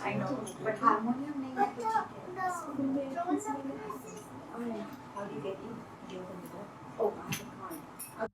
I know, but harmonium नहीं है तो how do you get in? You open the door. Oh, I have a card.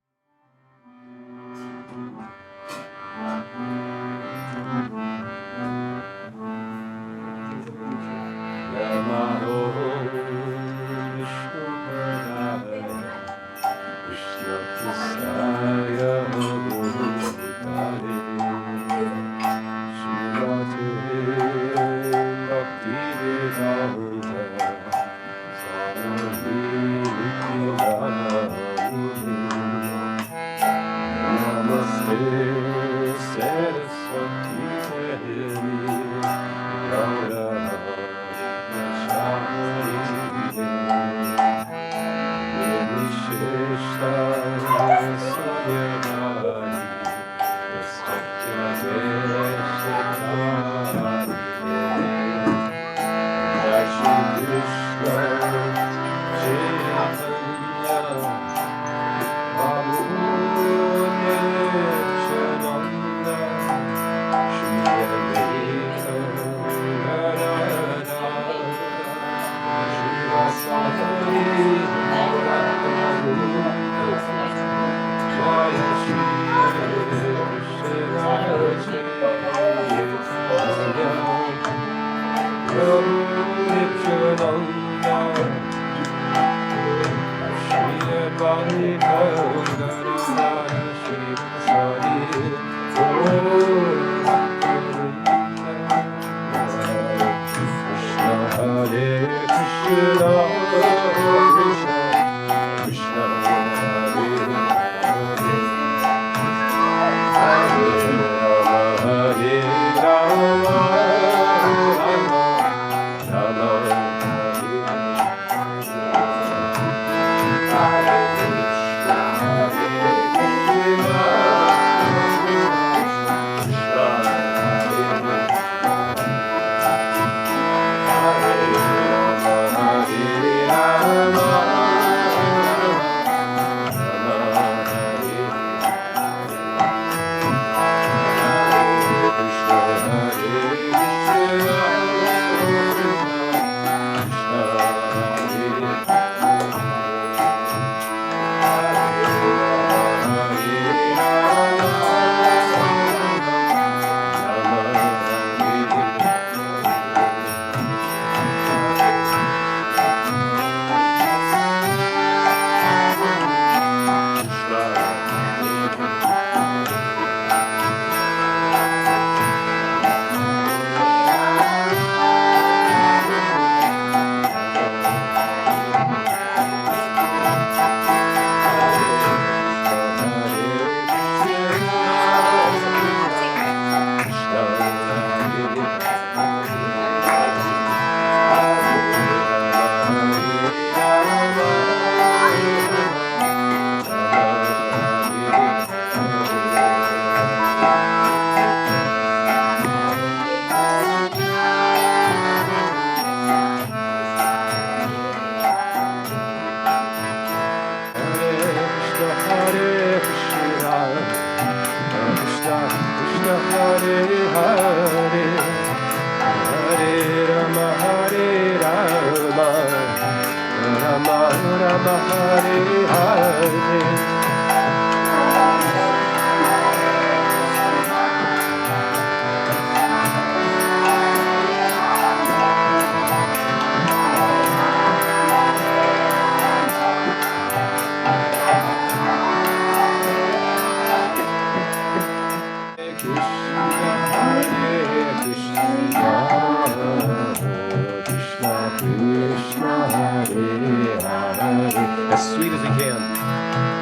As sweet as we can.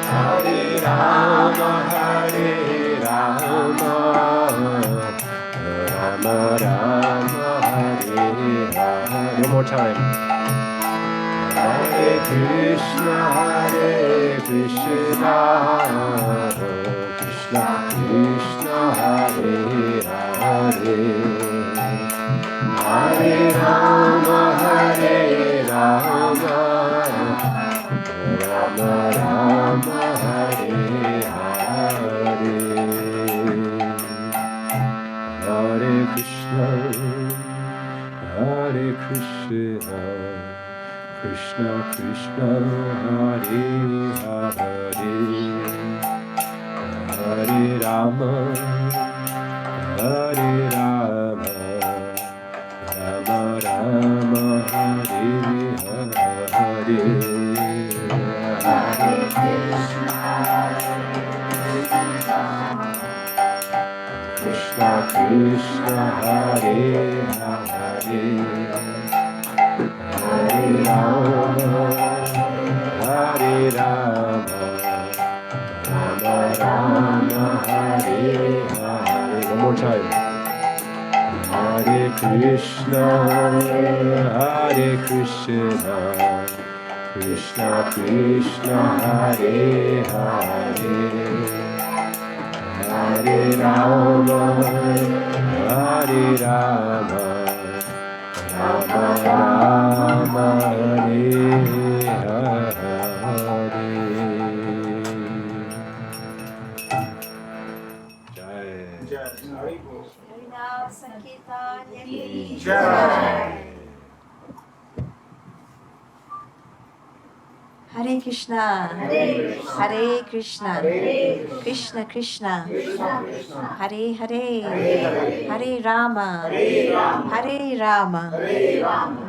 Hare Rama, Hare Rama, Rama Rama, Hare Hare. One more time. Hare Krishna, Krishna Krishna, Hare Hare, Hare Rama, Hare Rama, Rama Rama, Hare Hare, Hare Krishna, Krishna Krishna, Hare Hare, Hare Rama, Hare Rama, Rama Rama, Hare Hare, Hare Krishna, Krishna, Hare Hare, Hare Rama, Hare Rama, Rama Rama, Hare Hare. One more time. Hare Krishna, Krishna Krishna, Hare Hare, Hare Rama, Hare Rama, Rama Rama, Hare Hare. Jai. Harinam Sankirtanya Ki Jai. Hare Krishna, Hare Krishna, Krishna Krishna, Hare Hare, Hare Rama, Hare Rama,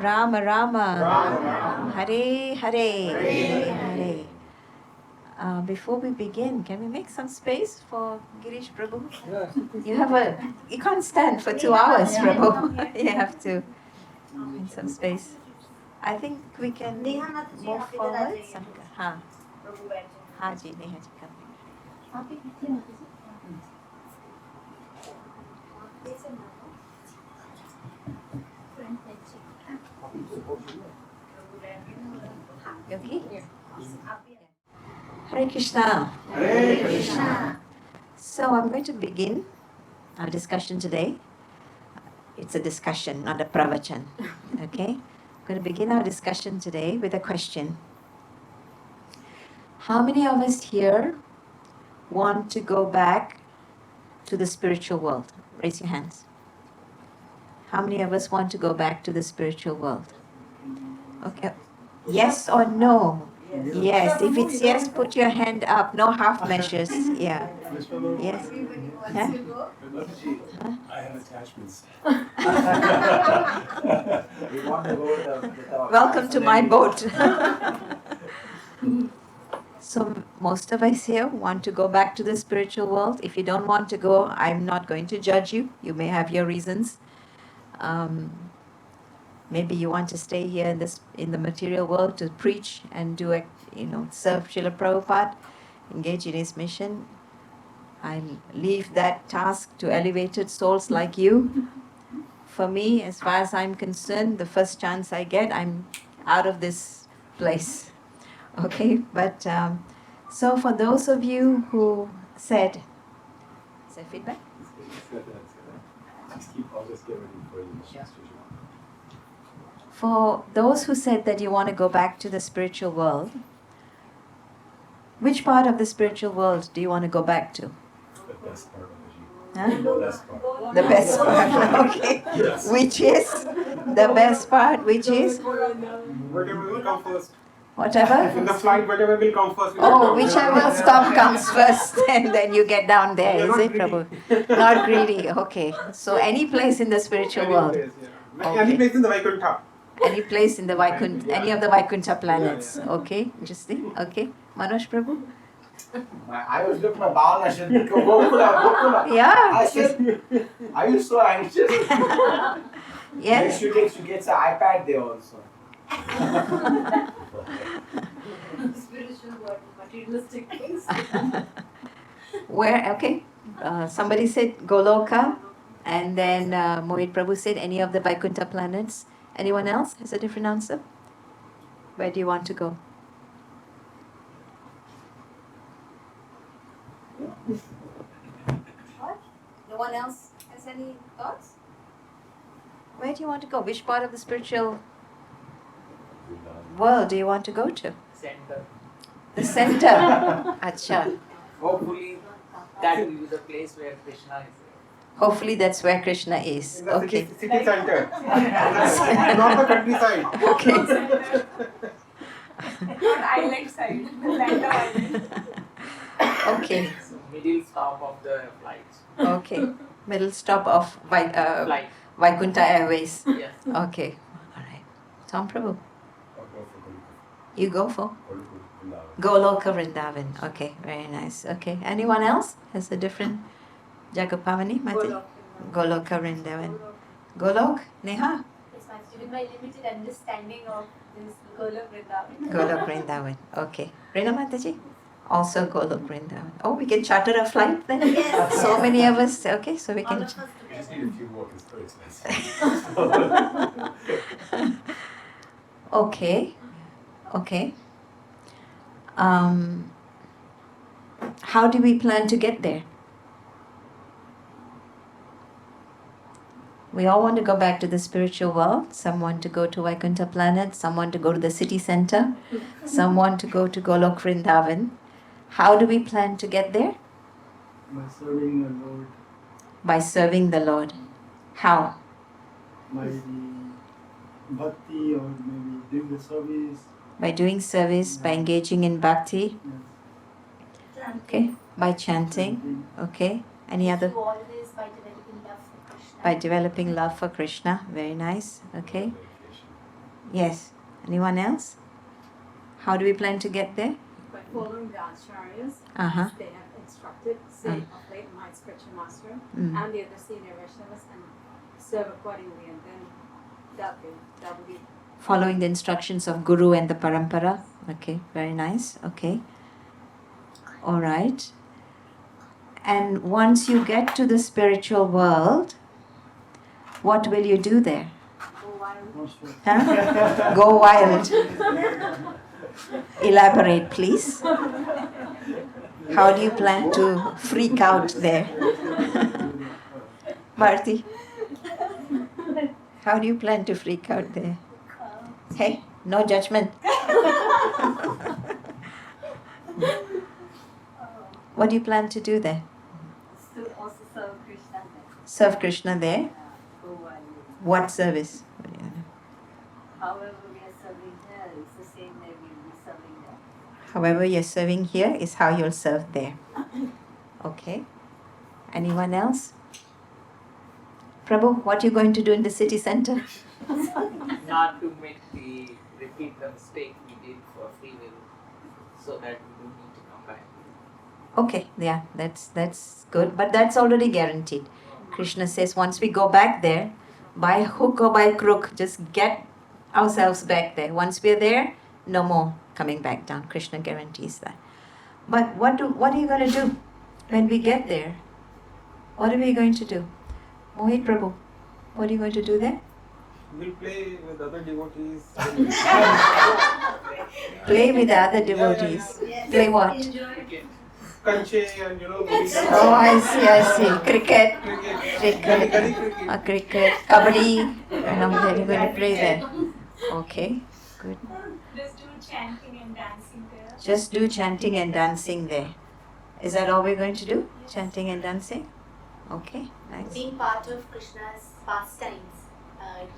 Rama Rama, Hare Hare, Hare. Before we begin, can we make some space for Girish Prabhu? You can't stand for 2 hours, Prabhu. You have to make some space. I think we can move forward. हाँ हाँ जी Neha ji come. Yogi? Hare Krishna. Hare Krishna. So I'm going to begin our discussion today. It's a discussion, not a pravachan. Okay? I'm going to begin our discussion today with a question. How many of us here want to go back to the spiritual world? Raise your hands. How many of us want to go back to the spiritual world? Okay. Yes or no? Yes. If it's yes, put your hand up. No half measures. Yeah. Yes. Huh? I have attachments. Welcome to my boat. So most of us here want to go back to the spiritual world. If you don't want to go, I'm not going to judge you. You may have your reasons. Maybe you want to stay here in the material world to preach and do serve Srila Prabhupada, engage in his mission. I leave that task to elevated souls like you. For me, as far as I'm concerned, the first chance I get, I'm out of this place. Okay, but so for those of you who said, is there feedback? I'll just get ready for you. For those who said that you want to go back to the spiritual world, which part of the spiritual world do you want to go back to? The best part of it. Huh? The best part. The best part, okay. Yes. Which is? The best part, which is? Whatever will come first. Whatever? In the flight, whatever will come first. Oh, whichever stop comes first, and then you get down there, is it, Prabhu? Not greedy, okay. So any place in the spiritual world? Any place in the Vaikuntha. Any place in the Vaikuntha, any of the Vaikuntha planets. Okay, interesting. Okay. Manoj Prabhu? I was looking at Bhavana, I said, Gokula. Yeah. I said, are you so anxious? Yes. She gets an iPad there also. Spiritual world, materialistic things. Where, okay. Somebody said Goloka, and then Mohit Prabhu said any of the Vaikuntha planets. Anyone else has a different answer? Where do you want to go? What? No one else has any thoughts? Where do you want to go? Which part of the spiritual Vrindavan. world do you want to go to? Center. The center. Acha. Hopefully, that will be the place where Krishna is. Hopefully that's where Krishna is. In the Okay. city center. Not the countryside. Okay. Not island side. Land of island. Okay. So middle stop of the flight. Okay. Middle stop of Flight. Vaikunta Airways. Yes. Okay. All right. Tom Prabhu, I'll go for Golok. you go for Vrindavan. Goloka Vrindavan. Okay. Very nice. Okay. Anyone else has a different Jagapavani? Mati? Goloka Vrindavan. Golok? Neha? Yes, ma'am. With my limited understanding of this Golok Vrindavan. Golok Vrindavan. Okay. Rina Mataji? Also Golok Vrindavan. Oh, we can charter a flight then? Yes. So many of us. Okay, so we All can. of us We just need a few more because it's very expensive. Okay. Okay. How do we plan to get there? We all want to go back to the spiritual world. Some want to go to Vaikuntha planet. Some want to go to the city center. Some want to go to Golok Vrindavan. How do we plan to get there? By serving the Lord, By serving the Lord. How? by the bhakti, or maybe doing the service. By doing service, by engaging in bhakti. Yes. Okay. By chanting. Okay. Any other? So always by developing love for Krishna. By developing love for Krishna. Very nice. Okay. Meditation. Yes. Anyone else? How do we plan to get there? By following the acharyas Uh-huh. as they have instructed, say of late my spiritual master Mm. and the other senior Vaishnavas, and serve accordingly, and then that will be Following the instructions of Guru and the Parampara. Okay. Very nice. Okay. All right. And once you get to the spiritual world, what will you do there? Go wild. Not sure. Huh? Go wild. Elaborate, please. How do you plan to freak out there? Bharti, how do you plan to freak out there? Hey, no judgment. What do you plan to do there? To also serve Krishna there. Serve Krishna there? Go wild. What service? However we are serving here, it's the same way we will be serving there. However you're serving here is how you'll serve there. Okay. Anyone else? Prabhu, what are you going to do in the city center? Not to repeat the mistake we did for free will, so that we don't need to come back. Okay, yeah, that's good. But that's already guaranteed. Krishna says once we go back there, by hook or by crook, just get ourselves back there. Once we're there, no more coming back down. Krishna guarantees that. But what are you going to do when we get there? What are we going to do? Mohit Prabhu, what are you going to do there? We'll play with other devotees. Play with the other devotees. Play what? Okay. Kanche and Oh, I see. Cricket. cricket. Gully cricket. Cricket, kabaddi. You're going to play there. Okay, good. Just do chanting and dancing there. Just do chanting and dancing there. Is that all we're going to do? Chanting and dancing? Okay, nice. Being part of Krishna's pastimes,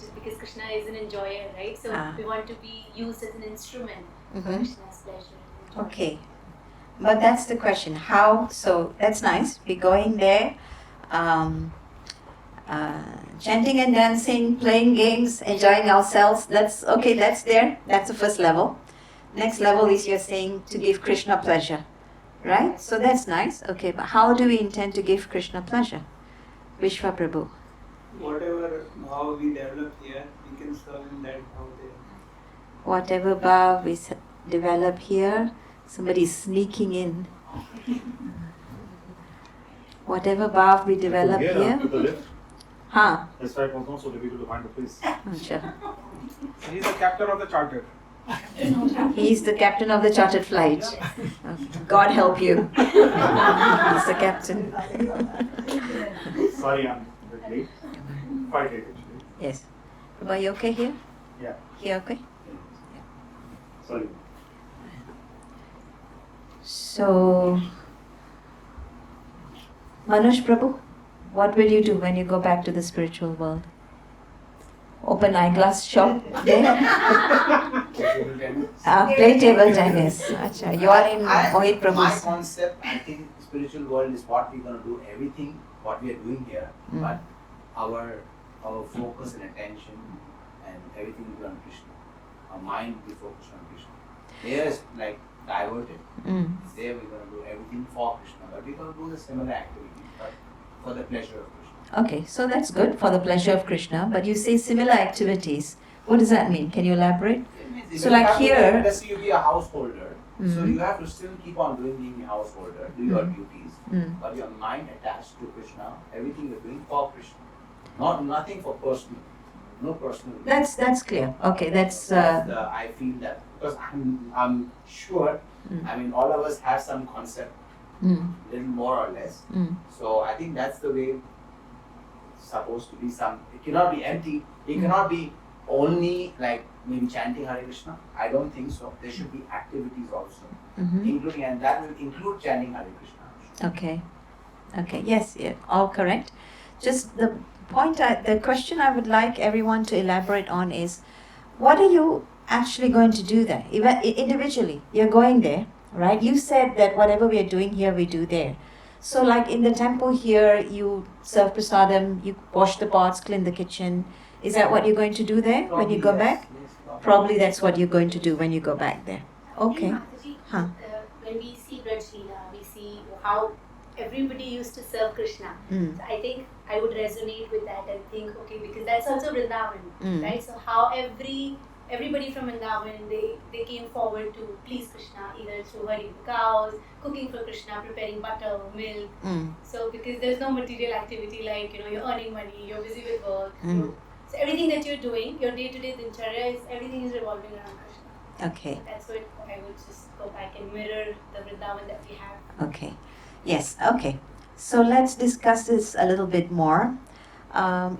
just because Krishna is an enjoyer, right? So Ah. we want to be used as an instrument for Mhm. Krishna's pleasure. and enjoyment. Okay. But that's the question. How? So that's nice. We're going there, chanting and dancing, playing games, enjoying ourselves. That's okay. That's there. That's the first level. Next level is you're saying to give Krishna pleasure, right? So that's nice. Okay, but how do we intend to give Krishna pleasure? Vishwa Prabhu. Whatever how we develop here, we can serve in that how there. Whatever bhav we develop here, somebody's sneaking in. Whatever bhav we develop here, To the left. huh? That's right, once also difficult to find the place. Sure. He is the captain of the charter. He's the captain of the chartered flight. God help you. He's the captain. Sorry, I'm a bit late. Quite late actually. Yes. Are you okay here? Yeah. Here okay? Sorry. So, Manush Prabhu, what will you do when you go back to the spiritual world? Open eyeglass shop there? Table tennis. Play table tennis. Acha, you are in Mohit My Prabhu's. concept, I think spiritual world is what we're going to do, everything what we are doing here, Mm. but our focus and attention and everything will be on Krishna. Our mind will be focused on Krishna. There is like diverted. Mm. There we're going to do everything for Krishna, but we're going to do the similar activities, but for the pleasure of Krishna. Okay, so that's good for the pleasure of Krishna, but you say similar activities. What does that mean? Can you elaborate? If So you like have to here- be- let's say you be a householder, so Mhm. you have to still keep on being a householder, do your Mhm. duties, Mm. but your mind attached to Krishna, everything you're doing for Krishna, nothing for personal, no personal. That's clear. Okay, that's I feel that because I'm sure. Mm. I mean, all of us have some concept, little more or less. Mm. So I think that's the way it's supposed to be. It cannot be empty. It cannot be only like maybe chanting Hare Krishna. I don't think so. There should be activities also, Mhm. including, and that will include chanting Hare Krishna. Okay. Okay. Yes. Yeah. All correct. Just the the question I would like everyone to elaborate on is, what are you actually going to do there? Even individually, you're going there, right? You said that whatever we are doing here, we do there. So, like in the temple here, you serve prasadam, you wash the pots, clean the kitchen. Is that what you're going to do there when you go back? Yes, Probably that's what you're going to do when you go back there. Okay. Mataji, Huh. when we see Braj Leela, we see how everybody used to serve Krishna. Mm. So I think I would resonate with that and think, okay, because that's also Vrindavan, Mm. right? So how everybody from Vrindavan, they came forward to please Krishna, either through herding the cows, cooking for Krishna, preparing butter, milk. Mm. So because there's no material activity like, you're earning money, you're busy with work. Mm. So everything that you're doing, your day-to-day dincharya everything is revolving around Krishna. Okay. That's what I would just go back and mirror the Vrindavan that we have. Okay. Yes. Okay. So let's discuss this a little bit more.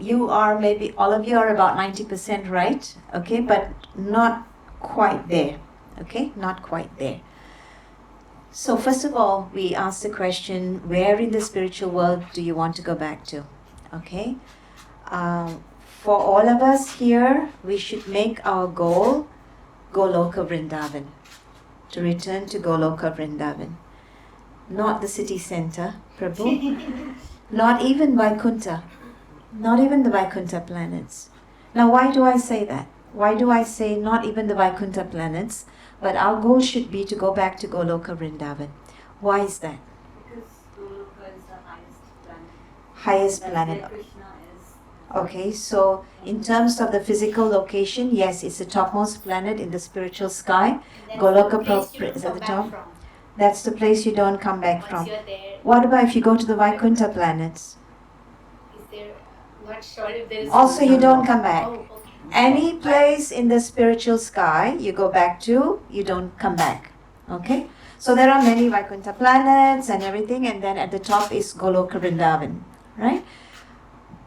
You are maybe all of you are about 90% right. Okay, but not quite there. Okay, not quite there. So first of all, we asked the question: where in the spiritual world do you want to go back to? Okay. For all of us here, we should make our goal Goloka Vrindavan, to return to Goloka Vrindavan. Not the city center, Prabhu. Not even Vaikuntha. Not even the Vaikuntha planets. Now, why do I say that? Why do I say not even the Vaikuntha planets, but our goal should be to go back to Goloka Vrindavan? Why is that? Because Goloka is the highest planet. Highest That's planet. where Krishna is. Okay, so in terms of the physical location, yes, it's the topmost planet in the spiritual sky. And Goloka that's the place you is don't at the come back top. from. That's the place you don't come back Once from. you're there, What about if you go to the Vaikuntha planets? is there, not sure if there is. Also, you don't come back. Oh, okay. Any place in the spiritual sky you go back to, you don't come back. Okay? So there are many Vaikuntha planets and everything, and then at the top is Goloka Vrindavan. Right?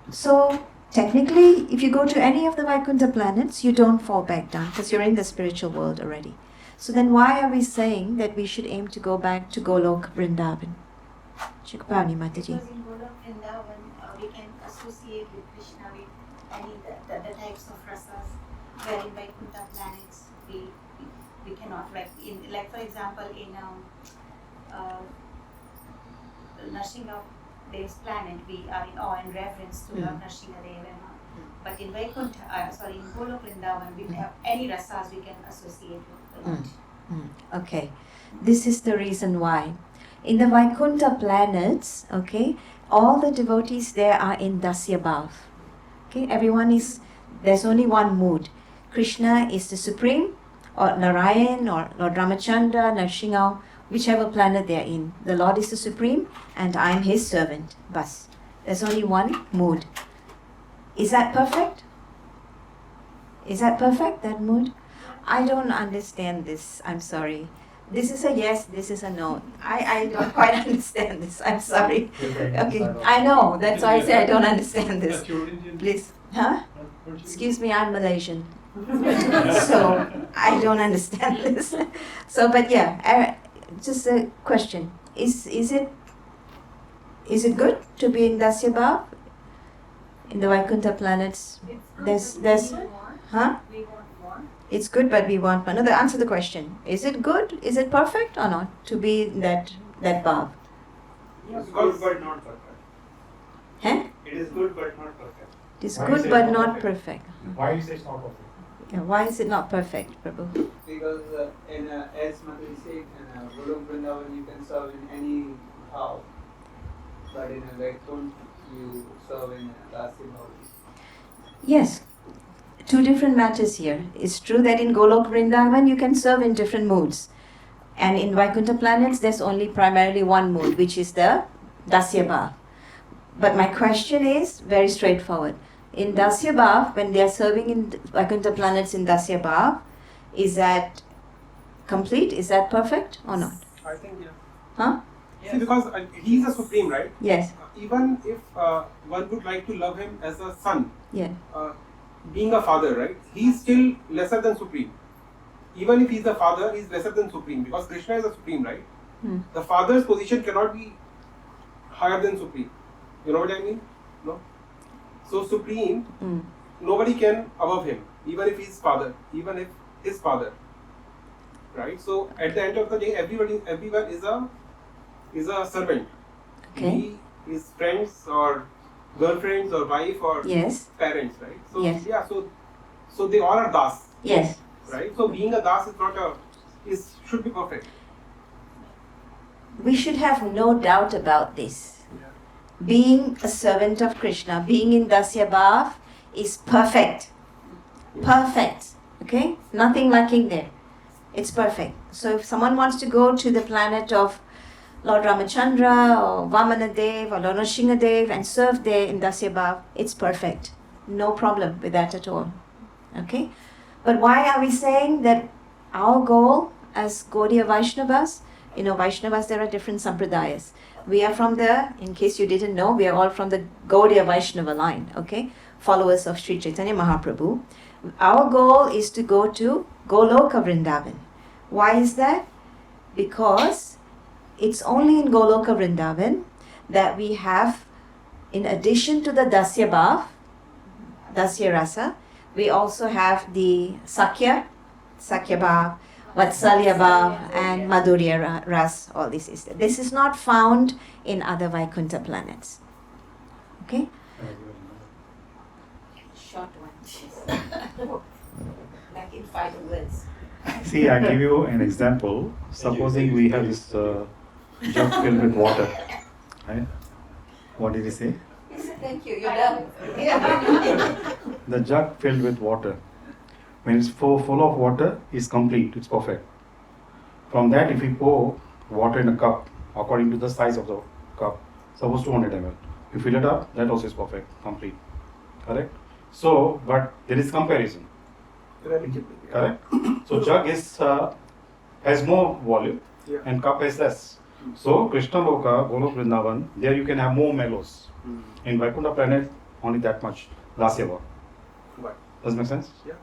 So technically, if you go to any of the Vaikuntha planets, you don't fall back down because you're in the spiritual world already. So then why are we saying that we should aim to go back to Goloka Vrindavan? Chikapani Mataji. Because in Goloka Vrindavan, we can associate with Krishna with any the types of rasas, where in Vaikuntha planets we cannot, like for example in Nrsimha Dev's planet, we are in awe and reverence to Lord Nrsimha Dev, but in Vaikuntha, in Goloka Vrindavan, we have any rasas we can associate with the Lord. Okay, this is the reason why. In the Vaikuntha planets, okay, all the devotees there are in Dasya Bhav. Okay, there's only one mood. Krishna is the supreme, or Narayan, or Lord Ramachandra, Nrsimha, whichever planet they're in. The Lord is the supreme, and I'm his servant. Bas. There's only one mood. Is that perfect? Is that perfect, that mood? I don't understand this. I'm sorry. This is a yes, this is a no. I don't quite understand this. I'm sorry. Okay, I know. That's why I say I don't understand this. Please. Huh? Excuse me, I'm Malaysian. So I don't understand this. So, but yeah, just a question. Is it good to be in Dasya Bhav? In the Vaikuntha planets? There's huh? It's good, but we want one. No, answer the question. Is it good? Is it perfect or not to be in that bhav? It's good but not perfect. Huh? It is good but not perfect. It is good but not perfect. Why is it not perfect? Yeah, why is it not perfect, Prabhu? Because as Mataji said, in Golok Vrindavan you can serve in any bhav, but in a Vaikuntha you serve in a dāsī bhav. Yes. Two different matters here. It's true that in Golok Vrindavan you can serve in different moods. And in Vaikuntha planets there's only primarily one mood, which is the Dasya Bhav. But my question is very straightforward. In Dasya Bhav, when they are serving in Vaikuntha planets in Dasya Bhav, is that complete? Is that perfect or not? I think, yeah. Huh? See, because he's a supreme, right? Yes. Even if one would like to love him as a son, Yeah. being a father, right? He's still lesser than supreme. Even if he's a father, he's lesser than supreme because Krishna is a supreme, right? The father's position cannot be higher than supreme. You know what I mean? No. So supreme, nobody can above him, even if he's father, even if his father, right? So at the end of the day, everyone is a servant. Okay. He is friends or girlfriends or wife or Yes. parents, right? So Yes. yeah, so they all are das, Yes. right? So being a das is not should be perfect. We should have no doubt about this. Being a servant of Krishna, being in Dasya Bhav is perfect. Perfect. Okay? Nothing lacking there. It's perfect. So if someone wants to go to the planet of Lord Ramachandra or Vamanadev or Lord Nrsimhadev and serve there in Dasya Bhav, it's perfect. No problem with that at all. Okay? But why are we saying that our goal as Gaudiya Vaishnavas, Vaishnavas, there are different sampradayas. We are from in case you didn't know, we are all from the Gaudiya Vaishnava line, okay? Followers of Sri Chaitanya Mahaprabhu. Our goal is to go to Goloka Vrindavan. Why is that? Because it's only in Goloka Vrindavan that we have, in addition to the Dasya Bhav, Dasya Rasa, we also have the Sakya Bhav, Vatsalya Bhav and Madhurya Ras, all this is there. This is not found in other Vaikuntha planets. Okay? Short one. Like in 5 words. See, I give you an example. Supposing we have this jug filled with water. Right? What did he say? He said, thank you, you're done. The jug filled with water. When it's full of water, it's complete, it's perfect. From that, if we pour water in a cup, according to the size of the cup, suppose 200 ml, you fill it up, that also is perfect, complete. Correct? So, but there is comparison. Correct? So, jug has more volume and cup has less. So, Krishna Loka, Golok Vrindavan, there you can have more mellows. In Vaikuntha planet, only that much. Dasya Bhav. Does it make sense? Yeah.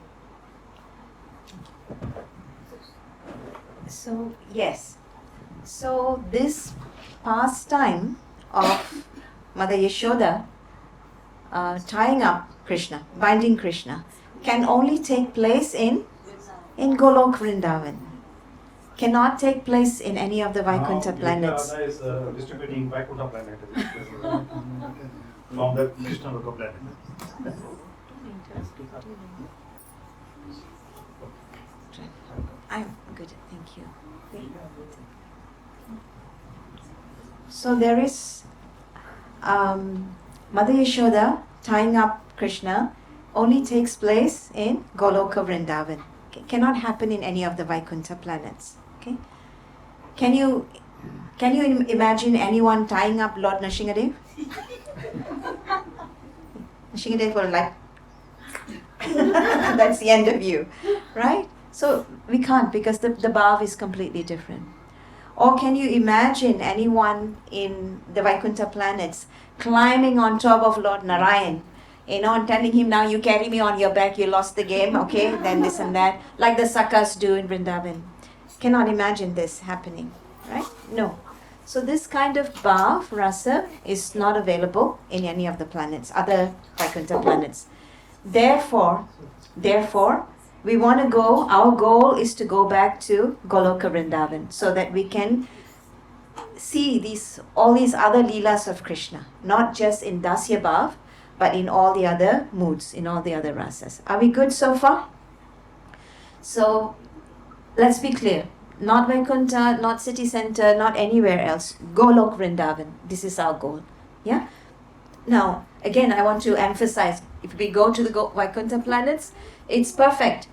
So, yes. So, this pastime of Mother Yashoda tying up Krishna, binding Krishna, can only take place in Golok Vrindavan. Cannot take place in any of the Vaikuntha planets. Yogita Rādhā is distributing Vaikuntha planet from the Krishna Loka planet. I'm good, thank you. So there is Mother Yashoda tying up Krishna only takes place in Goloka Vrindavan. Cannot happen in any of the Vaikuntha planets. Okay? Can you imagine anyone tying up Lord Nrsimhadev? Nrsimhadev will like, that's the end of you, right? So we can't, because the bhav is completely different. Or can you imagine anyone in the Vaikuntha planets climbing on top of Lord Narayan, and telling him, now you carry me on your back, you lost the game, okay, then this and that, like the Sakas do in Vrindavan. Cannot imagine this happening, right? No. So this kind of bhav, rasa, is not available in any of the planets, other Vaikuntha planets. Therefore, we want to go, our goal is to go back to Goloka Vrindavan so that we can see all these other leelas of Krishna, not just in Dasya Bhav, but in all the other moods, in all the other rasas. Are we good so far? So, let's be clear. Not Vaikuntha, not city center, not anywhere else. Golok Vrindavan. This is our goal. Yeah? Now, again, I want to emphasize, if we go to the Vaikuntha planets, it's perfect.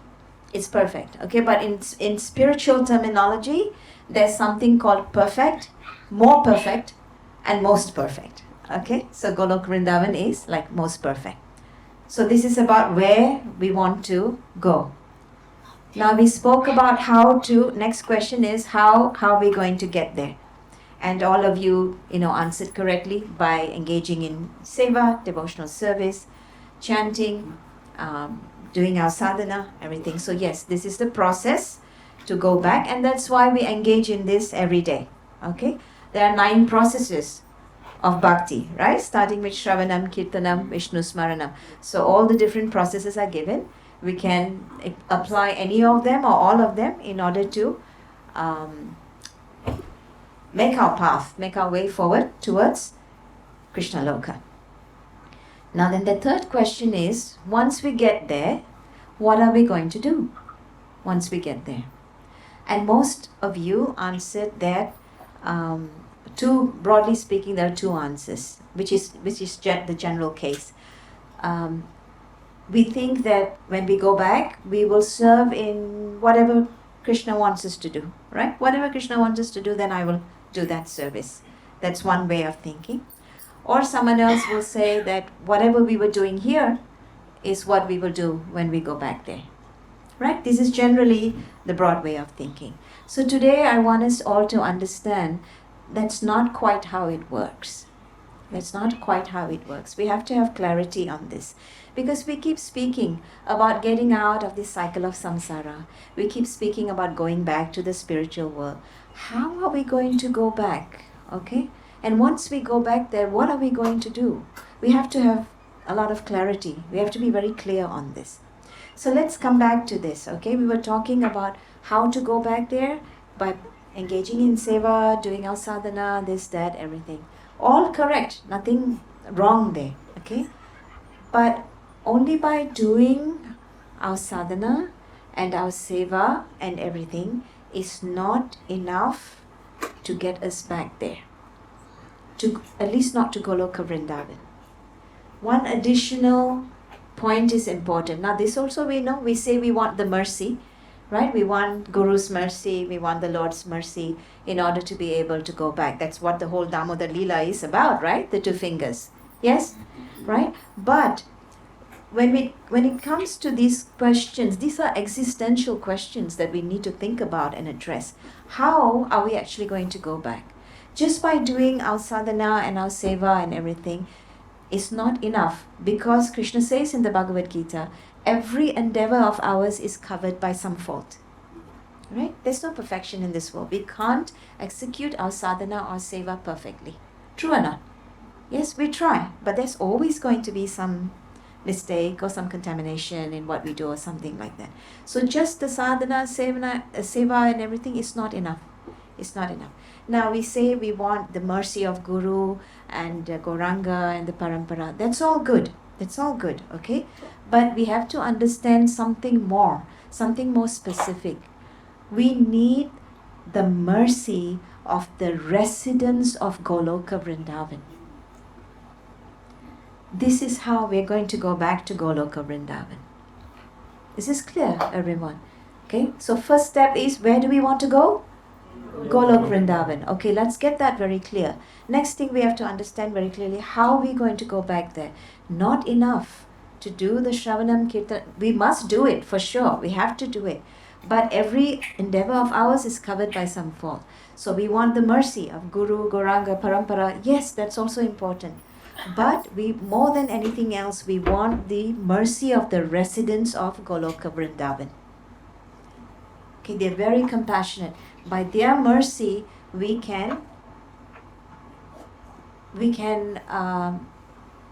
It's perfect. Okay? But in spiritual terminology, there's something called perfect, more perfect, and most perfect. Okay? So Golok Vrindavan is like most perfect. So this is about where we want to go. Now we spoke about how to, next question is how are we going to get there? And all of you, answered correctly by engaging in seva, devotional service, chanting, doing our sadhana, everything. So yes, this is the process to go back, and that's why we engage in this every day. Okay? There are 9 processes of bhakti, right? Starting with Shravanam, Kirtanam, Vishnu Smaranam. So all the different processes are given. We can apply any of them or all of them in order to make our path, make our way forward towards Krishna Loka. Now then, the third question is, once we get there, what are we going to do once we get there? And most of you answered that broadly speaking, there are 2 answers, which is the general case. We think that when we go back, we will serve in whatever Krishna wants us to do, right? Whatever Krishna wants us to do, then I will do that service. That's one way of thinking. Or someone else will say that whatever we were doing here is what we will do when we go back there, right? This is generally the broad way of thinking. So today I want us all to understand that's not quite how it works. That's not quite how it works. We have to have clarity on this. Because we keep speaking about getting out of this cycle of samsara. We keep speaking about going back to the spiritual world. How are we going to go back? Okay? And once we go back there, what are we going to do? We have to have a lot of clarity. We have to be very clear on this. So let's come back to this. Okay? We were talking about how to go back there by engaging in seva, doing our sadhana, this, that, everything. All correct. Nothing wrong there. Okay? But only by doing our sadhana and our seva and everything is not enough to get us back there. At least not to Goloka Vrindavan. One additional point is important. Now this also we know, we say we want the mercy, right? We want Guru's mercy, we want the Lord's mercy in order to be able to go back. That's what the whole Dāmodara Leela is about, right? The 2 fingers. Yes? Right? But when it comes to these questions, these are existential questions that we need to think about and address. How are we actually going to go back? Just by doing our sadhana and our seva and everything is not enough, because Krishna says in the Bhagavad Gita, every endeavor of ours is covered by some fault. Right? There's no perfection in this world. We can't execute our sadhana or seva perfectly. True or not? Yes, we try, but there's always going to be some mistake or some contamination in what we do or something like that. So just the sadhana, seva and everything is not enough. It's not enough. Now we say we want the mercy of Guru and Gauranga and the Parampara. That's all good. That's all good, okay? But we have to understand something more specific. We need the mercy of the residents of Goloka Vrindavan. This is how we're going to go back to Goloka Vrindavan. Is this clear, everyone? Okay, so first step is, where do we want to go? Golok Vrindavan. Okay, let's get that very clear. Next thing we have to understand very clearly, how are we going to go back there? Not enough to do the Shravanam Kirtan. We must do it for sure. We have to do it. But every endeavor of ours is covered by some fault. So we want the mercy of Guru, Gauranga, Parampara. Yes, that's also important. But we, more than anything else, we want the mercy of the residents of Goloka Vrindavan. Okay, they're very compassionate. By their mercy, we can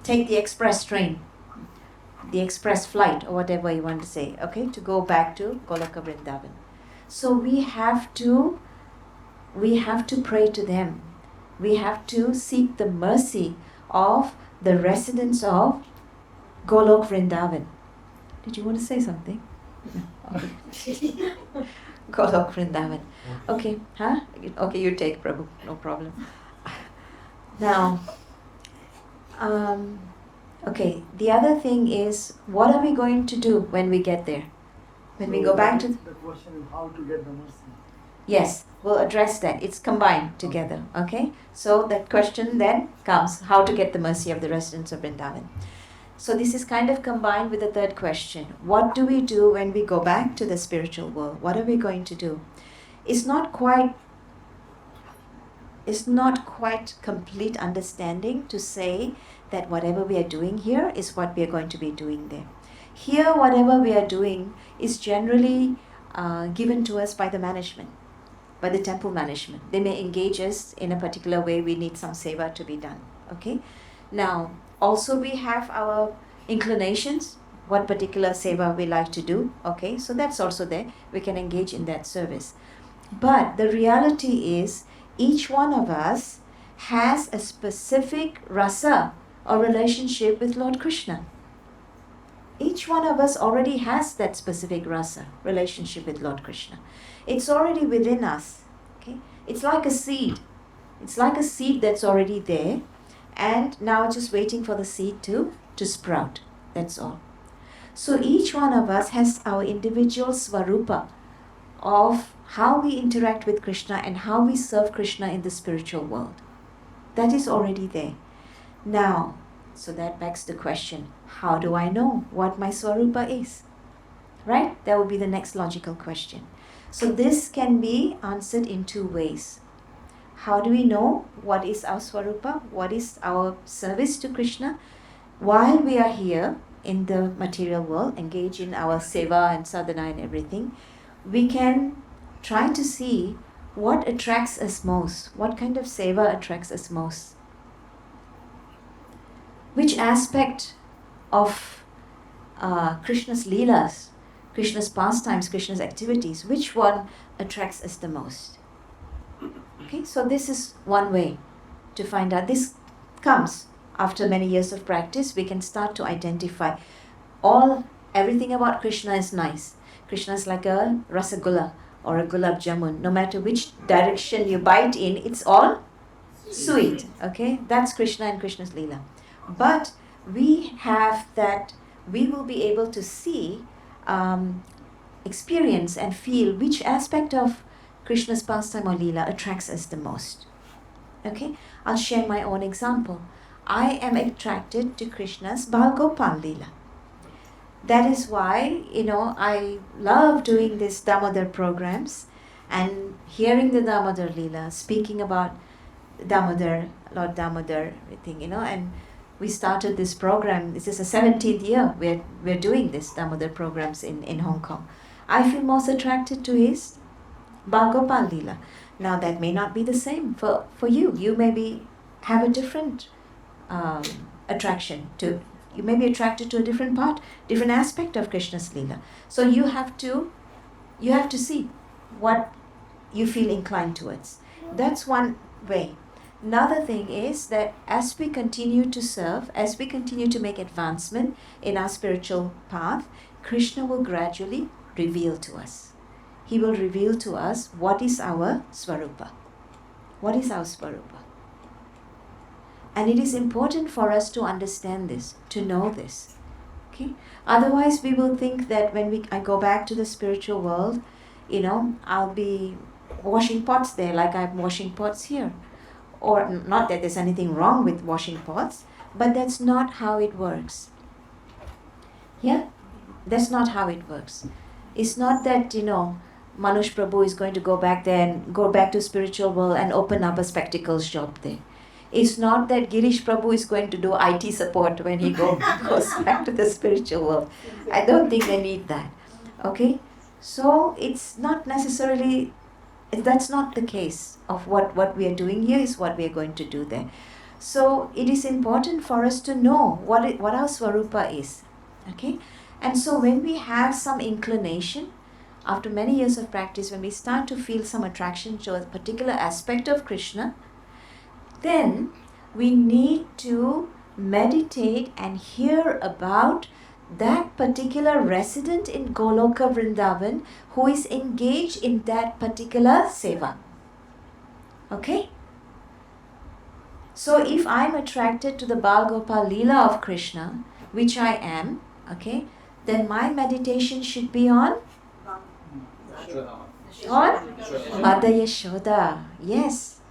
take the express train, the express flight, or whatever you want to say, okay, to go back to Goloka Vrindavan. So we have to pray to them. We have to seek the mercy of the residents of Golok Vrindavan. Did you want to say something? No. Okay. Golok Vrindavan. Okay, huh? Okay, you take, Prabhu. No problem. Now, okay, the other thing is, what are we going to do when we get there? When we go back to... The question is how to get the mercy. Yes, we'll address that. It's combined together, okay? So that question then comes, how to get the mercy of the residents of Vrindavan. So this is kind of combined with the third question. What do we do when we go back to the spiritual world? What are we going to do? It's not quite complete understanding to say that whatever we are doing here is what we are going to be doing there. Here, whatever we are doing is generally given to us by the management, by the temple management. They may engage us in a particular way. We need some seva to be done. Okay. Now, also we have our inclinations, what particular seva we like to do. Okay, so that's also there. We can engage in that service. But the reality is, each one of us has a specific rasa or relationship with Lord Krishna. Each one of us already has that specific rasa, relationship with Lord Krishna. It's already within us. Okay? It's like a seed. It's like a seed that's already there, and now just waiting for the seed to sprout. That's all. So each one of us has our individual swarupa of how we interact with Krishna and how we serve Krishna in the spiritual world. That is already there. Now, so that begs the question, how do I know what my swarupa is? Right? That would be the next logical question. So this can be answered in two ways. How do we know what is our swarupa? What is our service to Krishna? While we are here in the material world, engage in our seva and sadhana and everything, we can try to see what attracts us most. What kind of seva attracts us most? Which aspect of Krishna's leelas, Krishna's pastimes, Krishna's activities, which one attracts us the most? Okay, so this is one way to find out. This comes after many years of practice. We can start to identify everything about Krishna is nice. Krishna is like a rasagula or a gulab jamun. No matter which direction you bite in, it's all sweet. Okay, that's Krishna and Krishna's leela. But we have that, we will be able to see, experience and feel which aspect of Krishna's pastime or leela attracts us the most. Okay, I'll share my own example. I am attracted to Krishna's Bal Gopal leela. That is why, I love doing these Dāmodara programs and hearing the Dāmodara leela, speaking about Dāmodara, Lord Dāmodara, everything, and we started this program. This is the 17th year we're doing this Dāmodara programs in Hong Kong. I feel most attracted to his Bal Gopal leela. Now that may not be the same for you. You may have a different attraction to. You may be attracted to a different part, different aspect of Krishna's leela. So you have to see what you feel inclined towards. That's one way. Another thing is that as we continue to serve, as we continue to make advancement in our spiritual path, Krishna will gradually reveal to us. He will reveal to us what is our swarupa. What is our swarupa? And it is important for us to understand this, to know this. Okay? Otherwise, we will think that when I go back to the spiritual world, I'll be washing pots there like I'm washing pots here. Or not that there's anything wrong with washing pots, but that's not how it works. Yeah? That's not how it works. It's not that, Manush Prabhu is going to go back there and go back to spiritual world and open up a spectacles shop there. It's not that Girish Prabhu is going to do IT support when he goes back to the spiritual world. I don't think they need that. Okay? So it's not necessarily, that's not the case of what we are doing here is what we are going to do there. So it is important for us to know what our Swarupa is. Okay? And so when we have some inclination, after many years of practice, when we start to feel some attraction to a particular aspect of Krishna, then we need to meditate and hear about that particular resident in Goloka Vrindavan who is engaged in that particular seva. Okay? So if I'm attracted to the Bal Gopal Leela of Krishna, which I am, okay, then my meditation should be on Mother Yashoda. Yes.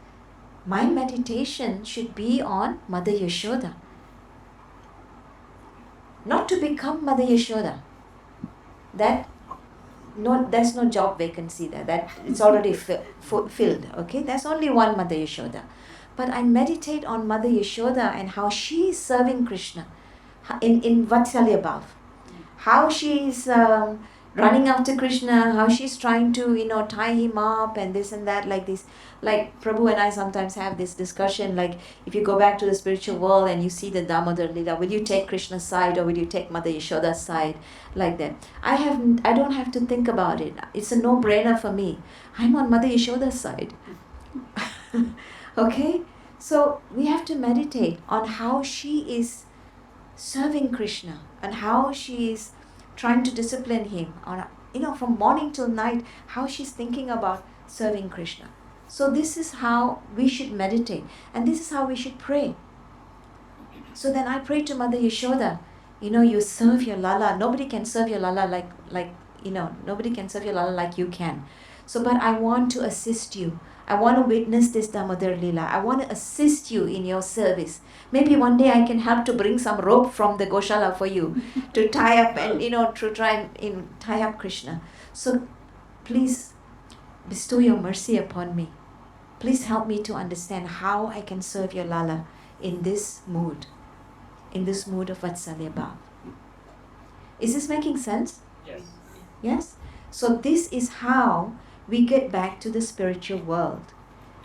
My meditation should be on Mother Yashoda. Not to become Mother Yashoda. There's no job vacancy there. That it's already filled. Okay, there's only one Mother Yashoda. But I meditate on Mother Yashoda and how she is serving Krishna in Vatsalya Bhav. How she is running after Krishna, how she's trying to, tie him up and this and that, like this. Like Prabhu and I sometimes have this discussion, like if you go back to the spiritual world and you see the Dāmodara Leela, will you take Krishna's side or will you take Mother Yashoda's side? Like that. I don't have to think about it. It's a no-brainer for me. I'm on Mother Yashoda's side. Okay? So we have to meditate on how she is serving Krishna and how she is trying to discipline him, or from morning till night, how she's thinking about serving Krishna. So this is how we should meditate, and this is how we should pray. So then I pray to Mother Yashoda, you serve your Lala. Nobody can serve your Lala nobody can serve your Lala like you can. So, but I want to assist you. I want to witness this Dāmodara Leela. I want to assist you in your service. Maybe one day I can help to bring some rope from the Goshala for you to tie up and, to try and tie up Krishna. So please bestow your mercy upon me. Please help me to understand how I can serve your Lala in this mood of Vatsalya Bhav. Is this making sense? Yes. Yes? So this is how we get back to the spiritual world.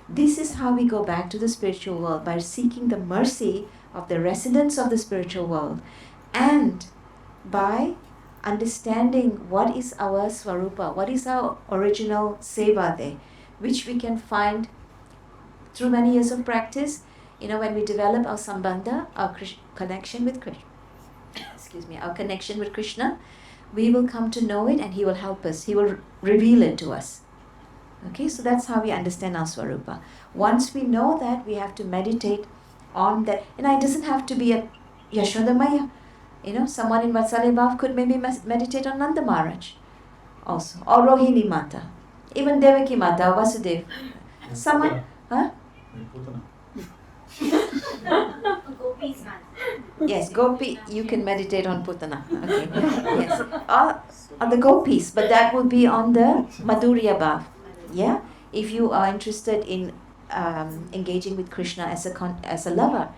This is how we go back to the spiritual world, by seeking the mercy of the residents of the spiritual world and by understanding what is our Swarupa, what is our original seva there, which we can find through many years of practice. When we develop our sambandha, our connection with Krishna, our connection with Krishna, we will come to know it and he will help us. He will reveal it to us. Okay, so that's how we understand our Swarupa. Once we know that, we have to meditate on that. It doesn't have to be a Yashodamaya. Someone in Vatsalya Bhav could maybe meditate on Nanda Maharaj also, or Rohini Mata, even Devaki Mata, or Vasudeva. Someone, huh? Gopis, Yes, Gopi, you can meditate on Putana. Okay, yes. On the Gopis, but that will be on the Madhurya Bhav. Yeah, if you are interested in engaging with Krishna as a lover,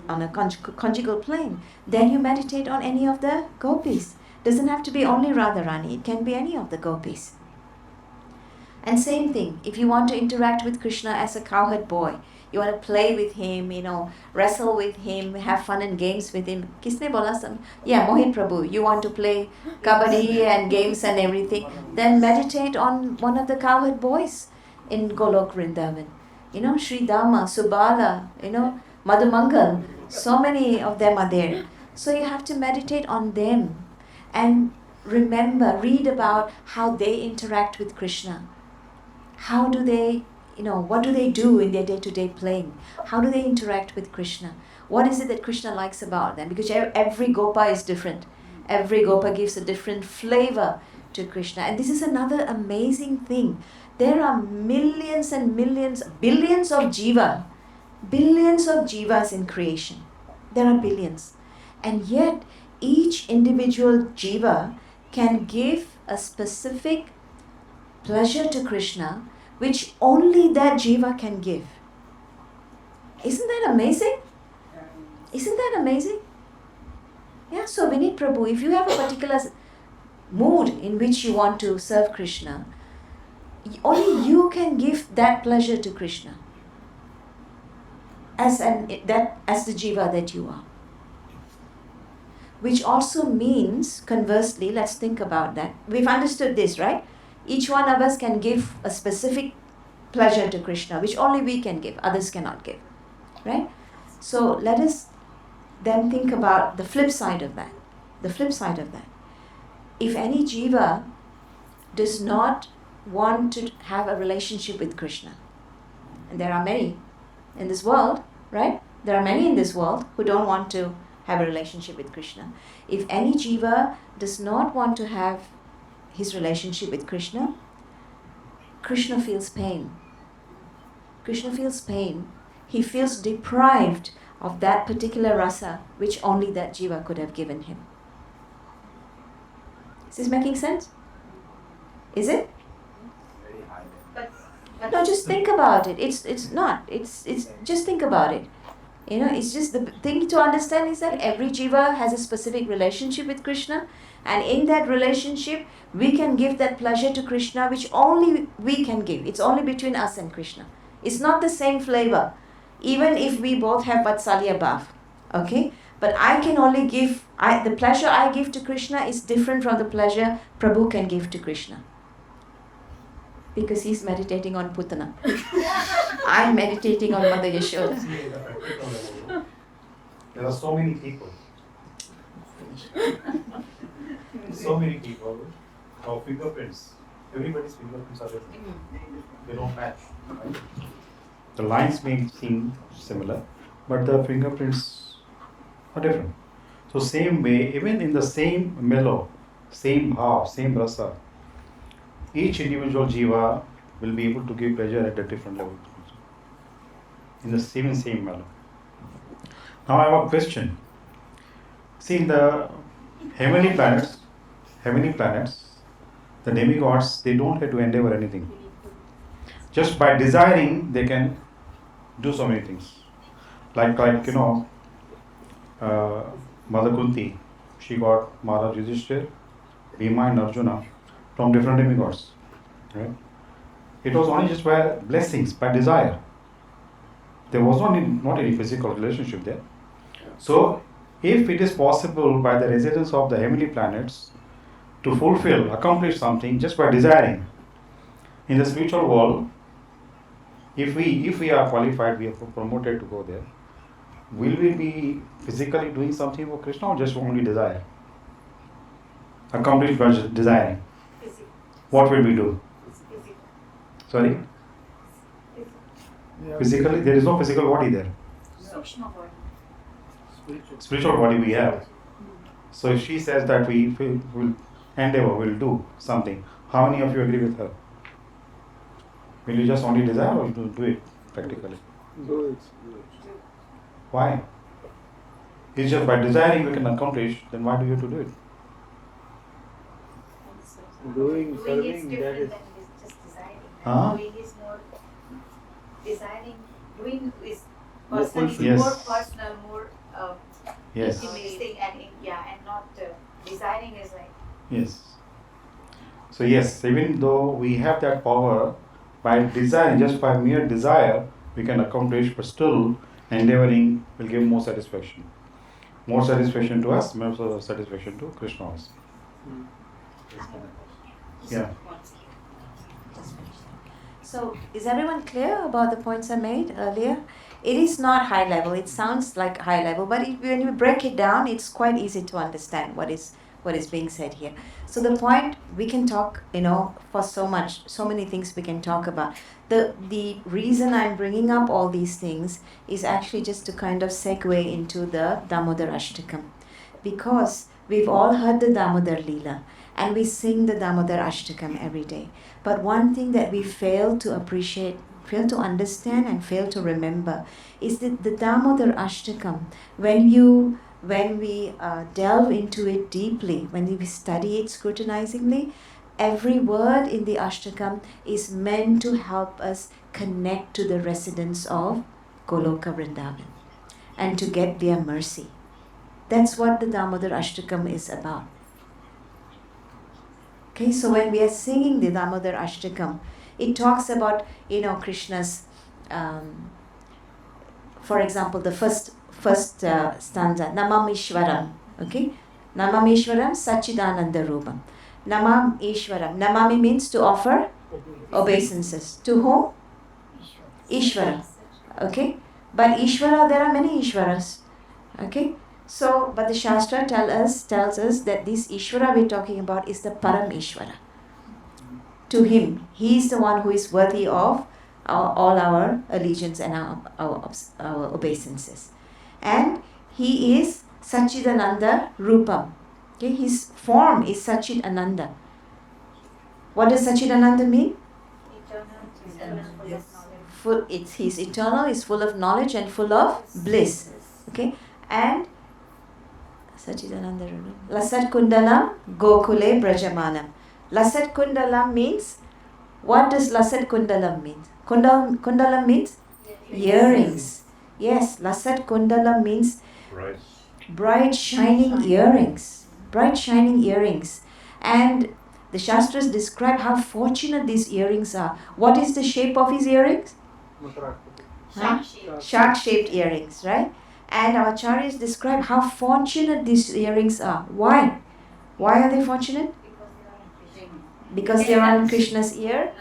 on a conjugal plane, then you meditate on any of the gopis. Doesn't have to be only Radharani, it can be any of the gopis. And same thing, if you want to interact with Krishna as a cowherd boy, you want to play with him, wrestle with him, have fun and games with him. Kisne bola sam? Yeah, Mohit Prabhu, you want to play kabaddi and games and everything, then meditate on one of the cowherd boys in Golok Vrindavan. Sri Dama, Subala, Madhumangal, so many of them are there. So you have to meditate on them and read about how they interact with Krishna. How do they, what do they do in their day-to-day playing? How do they interact with Krishna? What is it that Krishna likes about them? Because every Gopa is different. Every Gopa gives a different flavor to Krishna. And this is another amazing thing. There are millions and millions, billions of jivas in creation. There are billions. And yet, each individual jiva can give a specific pleasure to Krishna which only that jiva can give. Isn't that amazing? Isn't that amazing? Yeah, so Vinit Prabhu, if you have a particular mood in which you want to serve Krishna, only you can give that pleasure to Krishna as the jiva that you are. Which also means, conversely, let's think about that. We've understood this, right? Each one of us can give a specific pleasure to Krishna, which only we can give, others cannot give, right? So let us then think about the flip side of that. The flip side of that. If any jiva does not want to have a relationship with Krishna, and there are many in this world, right? There are many in this world who don't want to have a relationship with Krishna. If any jiva does not want to have his relationship with Krishna, Krishna feels pain. Krishna feels pain. He feels deprived of that particular rasa which only that jiva could have given him. Is this making sense? Is it? No, just think about it. It's not. It's just think about it. It's just the thing to understand is that every jiva has a specific relationship with Krishna, and in that relationship, we can give that pleasure to Krishna, which only we can give. It's only between us and Krishna. It's not the same flavor, even if we both have Vatsalya Bhav, okay? But I can only give, the pleasure I give to Krishna is different from the pleasure Prabhu can give to Krishna. Because he's meditating on Putana. I'm meditating on Mother Yashoda. There are so many people. So many people of fingerprints. Everybody's fingerprints are different. They don't match. Right? The lines may seem similar, but the fingerprints are different. So same way, even in the same mellow, same bhav, same rasa, each individual jiva will be able to give pleasure at a different level. In the same mellow. Now I have a question. See, in the heavenly planets, the demigods, they don't have to endeavor anything. Just by desiring, they can do so many things. Like Mother Kunti, she got Maharaj Yudhishthira, Bhima and Arjuna from different demigods. Right? It was only just by blessings, by desire. There was not any physical relationship there. So, if it is possible by the residents of the heavenly planets to accomplish something just by desiring, in the spiritual world, if we are qualified, we are promoted to go there, will we be physically doing something for Krishna or just only desire? Accomplished by desiring. What will we do? Sorry? Physically, there is no physical body there. Spiritual body we have. So if she says that we will endeavor, will do something, how many of you agree with her? Will you just only desire or do it practically? Do it. Why? It's just by desiring we can accomplish, then why do you have to do it? Doing, Doing is serving, that different is. than just desiring. Huh? Doing is more desiring. Doing is More personal, fulfilling. more Yes. personal, more Yes. intimating, and not desiring is like. Yes. So yes, even though we have that power, by desiring, just by mere desire, we can accomplish, but still endeavoring will give more satisfaction. More satisfaction to us, more satisfaction to Krishna also. Yeah. So, is everyone clear about the points I made earlier? It is not high level. It sounds like high level, but when you break it down, it's quite easy to understand what is being said here. So the point, we can talk, for so many things we can talk about. The reason I'm bringing up all these things is actually just to kind of segue into the Dāmodara Ashtakam. Because we've all heard the Dāmodara Leela, and we sing the Dāmodara Ashtakam every day. But one thing that we fail to appreciate, fail to understand, and fail to remember is that the Dāmodara Ashtakam, when we delve into it deeply, when we study it scrutinizingly, every word in the Ashtakam is meant to help us connect to the residents of Goloka Vrindavan and to get their mercy. That's what the Dāmodara Ashtakam is about. Okay, so when we are singing the Dāmodara Ashtakam, it talks about, Krishna's, for example, the first stanza, Namam Ishwaram. Okay, Namam Ishwaram Sachidananda Rupam. Namam Ishwaram. Namami means to offer obeisances. To whom? Ishvara. Okay, but Ishvara, there are many Ishvaras. Okay, so but the Shastra tells us that this Ishvara we're talking about is the Param Ishvara. To him, he is the one who is worthy of all our allegiance and our obeisances. And he is Sachidananda Rupam. Okay, his form is Sachid Ananda. What does Sachidananda mean? He's eternal, he's full of knowledge and full of bliss. Okay, and Sachidananda Rupam. Lasat Kundalam Gokule Brajamanam. Lasat Kundalam means, what does Lasat Kundalam mean? Kundalam means earrings. Yes, Lasat Kundalam means bright shining earrings. Bright shining earrings. And the Shastras describe how fortunate these earrings are. What is the shape of his earrings? Shark-shaped earrings, right? And our Acharyas describe how fortunate these earrings are. Why? Why are they fortunate? Because they are on Krishna's ear?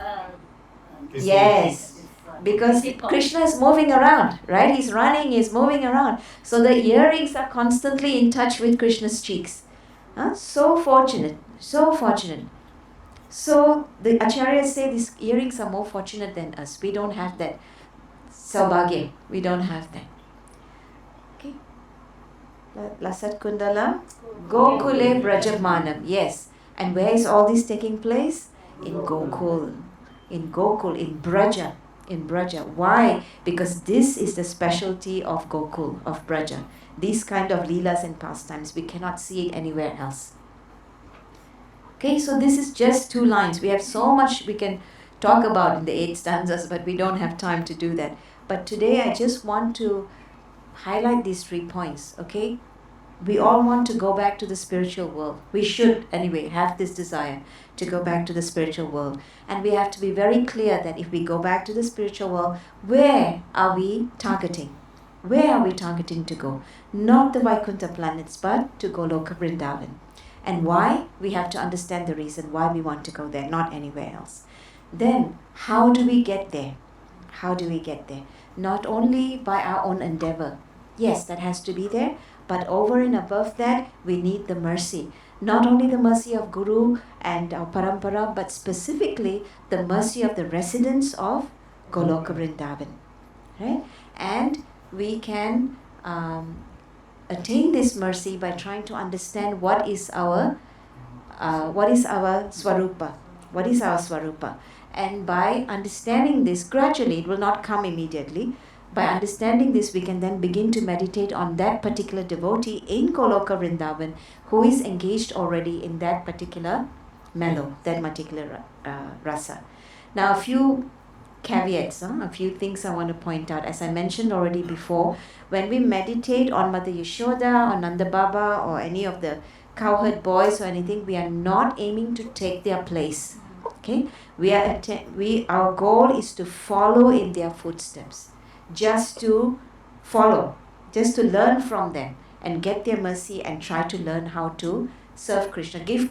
Yes. Because Krishna is moving around, right? He's running, he's moving around. So the earrings are constantly in touch with Krishna's cheeks. So fortunate, so fortunate. So the Acharyas say these earrings are more fortunate than us. We don't have that. Saubhagya, we don't have that. Okay. Lasat Kundalam, Gokule Brajamanam. Yes. And where is all this taking place? In Gokul. In Gokul, in Braja. In Braja. Why? Because this is the specialty of Gokul, of Braja. These kind of leelas and pastimes, we cannot see it anywhere else. Okay, so this is just 2 lines. We have so much we can talk about in the 8 stanzas, but we don't have time to do that. But today I just want to highlight these 3 points, okay? We all want to go back to the spiritual world. We should, anyway, have this desire to go back to the spiritual world. And we have to be very clear that if we go back to the spiritual world, where are we targeting? Where are we targeting to go? Not the Vaikuntha planets, but to Goloka Vrindavan. And why? We have to understand the reason why we want to go there, not anywhere else. Then, how do we get there? How do we get there? Not only by our own endeavor. Yes, that has to be there. But over and above that, we need the mercy. Not only the mercy of Guru and our Parampara, but specifically the mercy of the residents of Goloka Vrindavan. Right? And we can attain this mercy by trying to understand what is our Swarupa. What is our Swarupa? And by understanding this gradually, it will not come immediately. By understanding this, we can then begin to meditate on that particular devotee in Goloka Vrindavan who is engaged already in that particular mellow, that particular rasa. Now, a few caveats, a few things I want to point out. As I mentioned already before, when we meditate on Mother Yashoda or Nanda Baba or any of the cowherd boys or anything, we are not aiming to take their place. Okay, our goal is to follow in their footsteps. Just to follow, just to learn from them and get their mercy and try to learn how to serve Krishna, give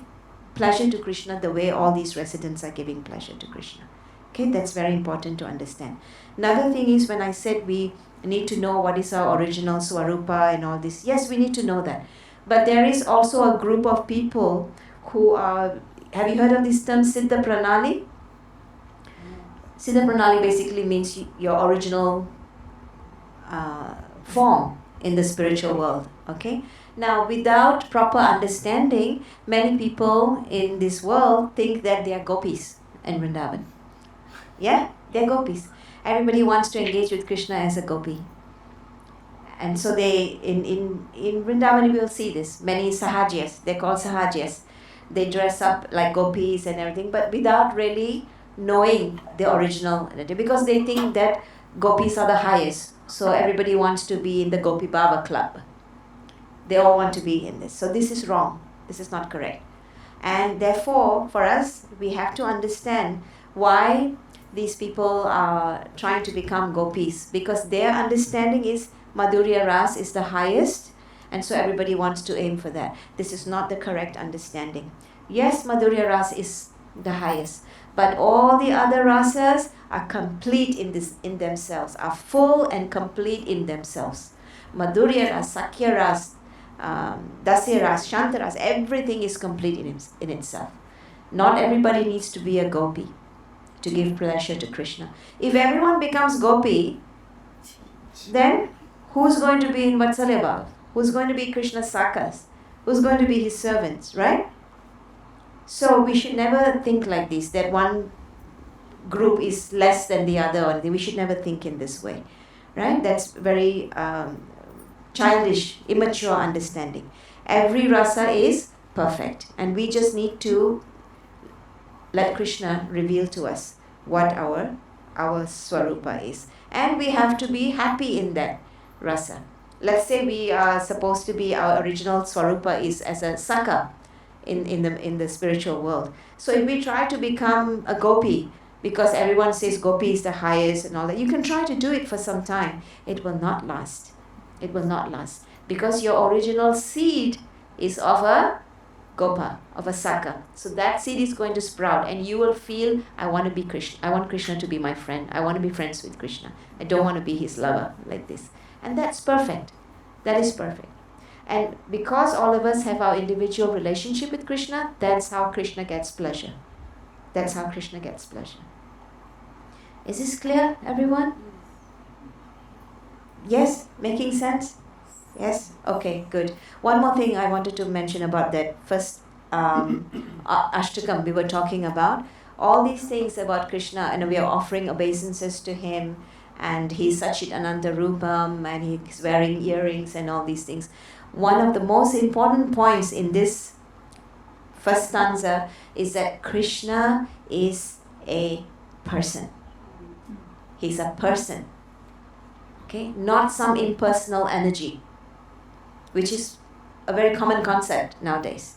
pleasure to Krishna the way all these residents are giving pleasure to Krishna. Okay, that's very important to understand. Another thing is when I said we need to know what is our original Swarupa and all this. Yes, we need to know that. But there is also a group of people who are, have you heard of this term Siddha Pranali? Siddha Pranali basically means your original form in the spiritual world. Okay. Now, without proper understanding, many people in this world think that they are gopis in Vrindavan. Yeah, they're gopis. Everybody wants to engage with Krishna as a gopi. And so they, in Vrindavan, we will see this. Many sahajias, they're called sahajias. they dress up like gopis and everything, but without really knowing the original identity, because they think that gopis are the highest. So everybody wants to be in the Gopi Baba club. They all want to be in this. So this is wrong. This is not correct. And therefore, for us, we have to understand why these people are trying to become gopis, because their understanding is Madhurya Ras is the highest, and so everybody wants to aim for that. This is not the correct understanding. Yes, Madhurya Ras is the highest, but all the other rasas are complete in themselves, are full and complete in themselves. Madhurya Ras, Sakya Ras, Dāsī Ras, Shanta Ras, everything is complete in itself. Not everybody needs to be a gopi to give pleasure to Krishna. If everyone becomes gopi, then who's going to be in Vatsalya Bhav? Who's going to be Krishna's sakas? Who's going to be his servants, right? So we should never think like this, that one group is less than the other or anything. We should never think in this way, right? That's very childish, immature understanding. Every rasa is perfect, and we just need to let Krishna reveal to us what our swarupa is. And we have to be happy in that rasa. Let's say we are supposed to be, our original swarupa is as a saka in the spiritual world. So if we try to become a gopi, because everyone says gopi is the highest and all that, you can try to do it for some time. It will not last. It will not last. Because your original seed is of a gopa, of a saka. So that seed is going to sprout, and you will feel, I want to be Krishna. I want Krishna to be my friend. I want to be friends with Krishna. I don't want to be his lover, like this. And that's perfect. That is perfect. And because all of us have our individual relationship with Krishna, that's how Krishna gets pleasure. That's how Krishna gets pleasure. Is this clear, everyone? Yes? Making sense? Yes? Okay, good. One more thing I wanted to mention about that first Ashtakam we were talking about. All these things about Krishna, and we are offering obeisances to him, and he's Sachit Ananta Rupam, and he's wearing earrings and all these things. One of the most important points in this first stanza is that Krishna is a person. He's a person. Okay? Not some impersonal energy, which is a very common concept nowadays.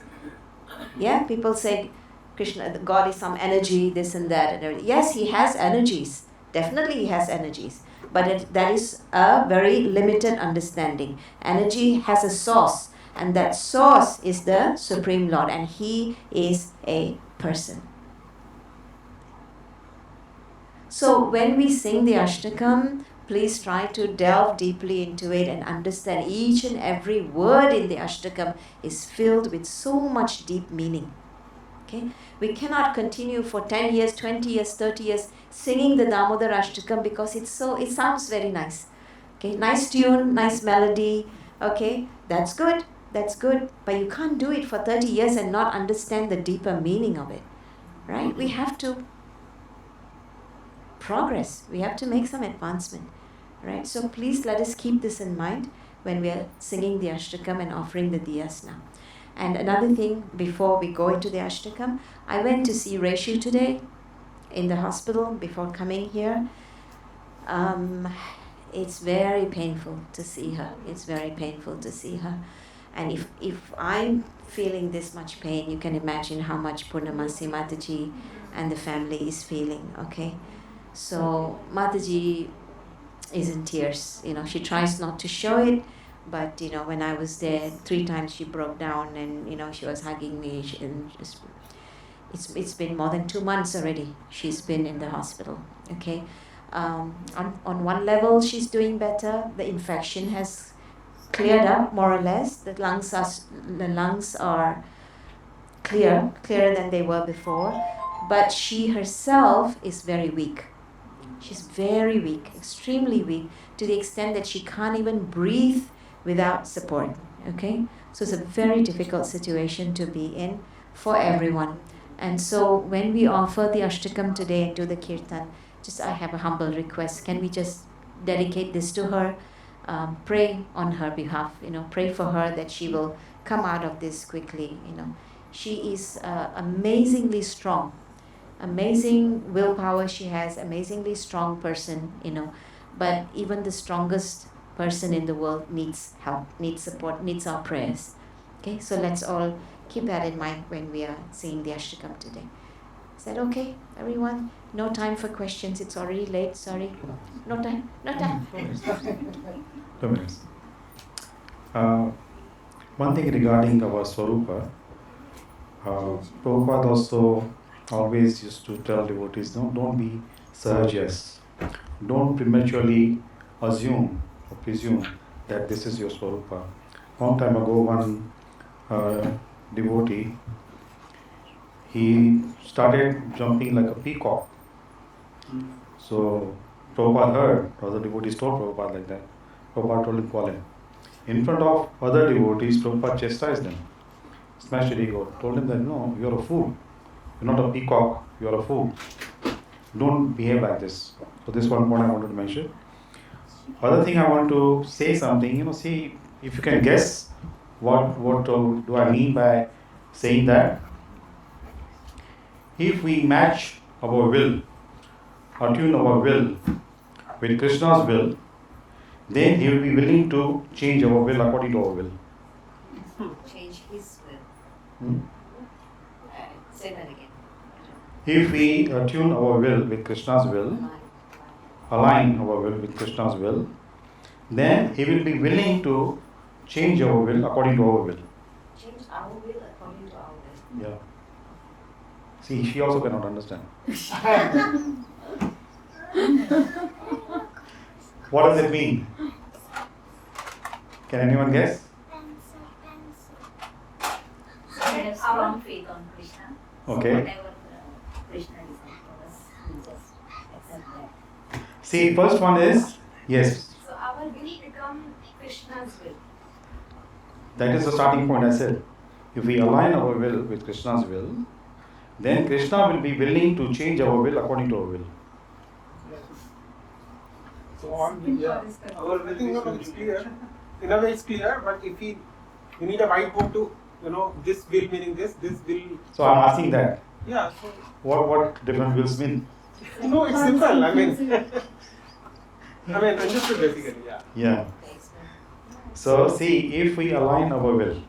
Yeah, people say Krishna, God is some energy, this and that, and everything. Yes, he has energies. Definitely he has energies. But that is a very limited understanding. Energy has a source, and that source is the Supreme Lord, and he is a person. So when we sing the Ashtakam, please try to delve deeply into it and understand each and every word in the Ashtakam is filled with so much deep meaning. Okay? We cannot continue for 10 years, 20 years, 30 years singing the Dāmodara Ashtakam because it sounds very nice. Okay? Nice tune, nice melody. Okay? That's good. That's good. But you can't do it for 30 years and not understand the deeper meaning of it. Right? We have to progress. We have to make some advancement. Right? So please let us keep this in mind when we are singing the Ashtakam and offering the diyas now. And another thing, before we go into the Ashtakam, I went to see Reshu today in the hospital before coming here. It's very painful to see her. It's very painful to see her. And if I'm feeling this much pain, you can imagine how much Purnamasi Mataji and the family is feeling, okay? So Mataji is in tears. You know, she tries not to show it, but you know, when I was there, 3 times she broke down, and you know, she was hugging me. It's been more than 2 months already. She's been in the hospital. Okay, on one level, she's doing better. The infection has cleared up more or less. The lungs are clearer than they were before, but she herself is very weak. She's very weak, extremely weak, to the extent that she can't even breathe without support. Okay? So it's a very difficult situation to be in for everyone. And so when we offer the Ashtakam today and do the Kirtan, I have a humble request. Can we just dedicate this to her? Pray on her behalf. You know, pray for her that she will come out of this quickly. You know, She is amazingly strong, amazing willpower she has, amazingly strong person, but even the strongest person in the world needs help, needs support, needs our prayers. Okay, so let's all keep that in mind when we are seeing the Ashtakam today. Is that okay, everyone? No time for questions, it's already late, sorry. No time? No time. 2 minutes. One thing regarding our Swarupa, Prabhupada also always used to tell devotees, no, don't be surgeous. Don't prematurely assume or presume that this is your Swarupa. Long time ago, one devotee, he started jumping like a peacock. So Prabhupada heard, other devotees told Prabhupada like that. Prabhupada told him, call him. In front of other devotees, Prabhupada chastised them, smashed his ego, told him that no, you're a fool. You're not a peacock, you're a fool. Don't behave like this. So this one point I wanted to mention. Other thing I want to say something, see if you can guess what do I mean by saying that. If we match our will, attune our will with Krishna's will, then he will be willing to change our will according to our will. Change his will. Say that again. If we attune our will with Krishna's will, align our will with Krishna's will, then he will be willing to change our will according to our will. Change our will according to our will. Yeah. See, she also cannot understand. What does it mean? Can anyone guess? We have strong faith on Krishna. Okay. Whatever Krishna decides for us, we just accept that. See, first one is, yes, So our will become Krishna's will. that is the starting point I said. If we align our will with Krishna's will, then Krishna will be willing to change our will according to our will. So our I think it's clear. In a way it's clear, but if you need a whiteboard to, this will meaning this will. So I'm asking that. Yeah. So What different wills mean? no, it's simple. I mean, understood basically. Yeah. Yeah. So see, if we align our will,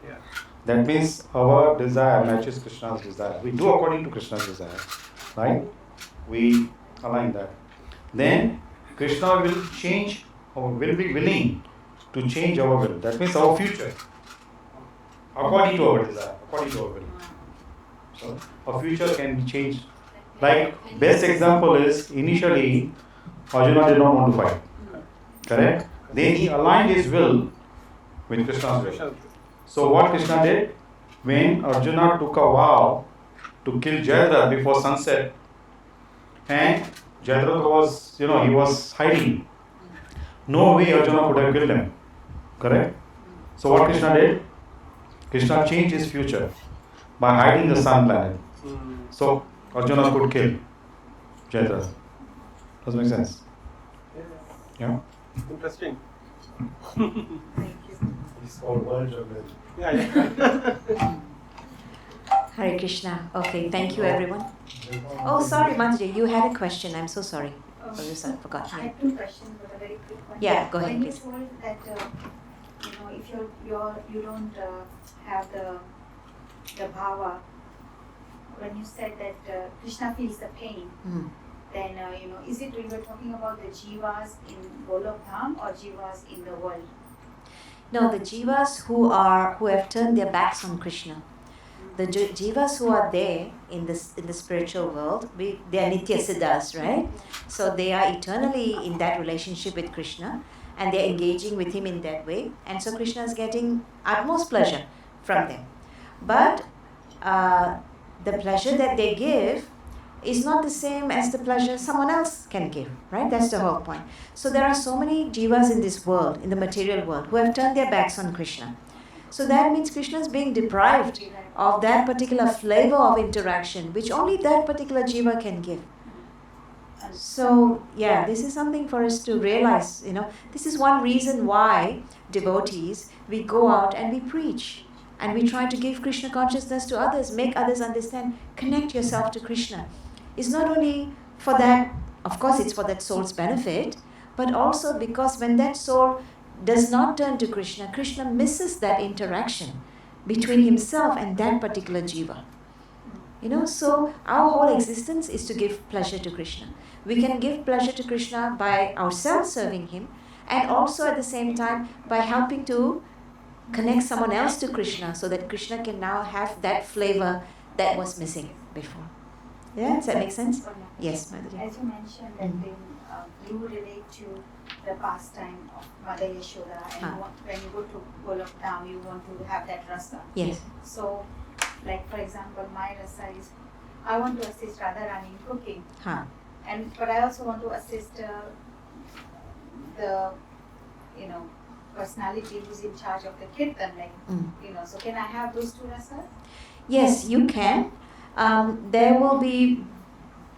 Yeah. that means our desire matches Krishna's desire. We do according to Krishna's desire, right? We align that. Then Krishna will change, or will be willing to change our will. That means our future, according to our desire, according to our will. So our future can be changed. Like best example is initially Arjuna did not want to fight. Correct? Then he aligned his will with Krishna's will. So what Krishna did? When Arjuna took a vow to kill Jayadratha before sunset, and Jayadratha was, he was hiding. No way Arjuna could have killed him. Correct? So what Krishna did? Krishna changed his future by hiding the sun planet. So Arjuna could kill Jayadratha. Does it make sense? Yeah? Interesting. It's all one job. Yeah. Hare Krishna. Okay, thank you everyone. Oh, sorry, Manjari, you had a question. I'm so sorry. Oh, I forgot. I Yeah. have 2 questions, but a very quick one. Yeah, go ahead, when please. you told that if you don't have the bhava, when you said that Krishna feels the pain, then is it we were talking about the jivas in Golok Dham or jivas in the world? No, the jivas who have turned their backs on Krishna. The jivas who are there in the spiritual world, they are nitya siddhas, right? So they are eternally in that relationship with Krishna, and they are engaging with him in that way, and so Krishna is getting utmost pleasure from them. But the pleasure that they give is not the same as the pleasure someone else can give, right? That's the whole point. So there are so many jivas in this world, in the material world, who have turned their backs on Krishna. So that means Krishna is being deprived of that particular flavor of interaction, which only that particular jiva can give. So, yeah, this is something for us to realize, This is one reason why devotees, we go out and we preach. and we try to give Krishna consciousness to others, make others understand, connect yourself to Krishna. It's not only for that, of course it's for that soul's benefit, but also because when that soul does not turn to Krishna, Krishna misses that interaction between himself and that particular jiva. So our whole existence is to give pleasure to Krishna. We can give pleasure to Krishna by ourselves serving him, and also at the same time by helping to connect someone else to Krishna, so that Krishna can now have that flavor that was missing before. Yeah, does that make sense? Yes, Madhuri. As you mentioned that you relate to the pastime of Mother Yashoda, and when you go to Golok Dham, you want to have that rasa. Yes. So, like for example, my rasa is, I want to assist Radharani in cooking, but I also want to assist the personality who's in charge of the kirtan, so can I have those two rasas? Yes, you can. There will be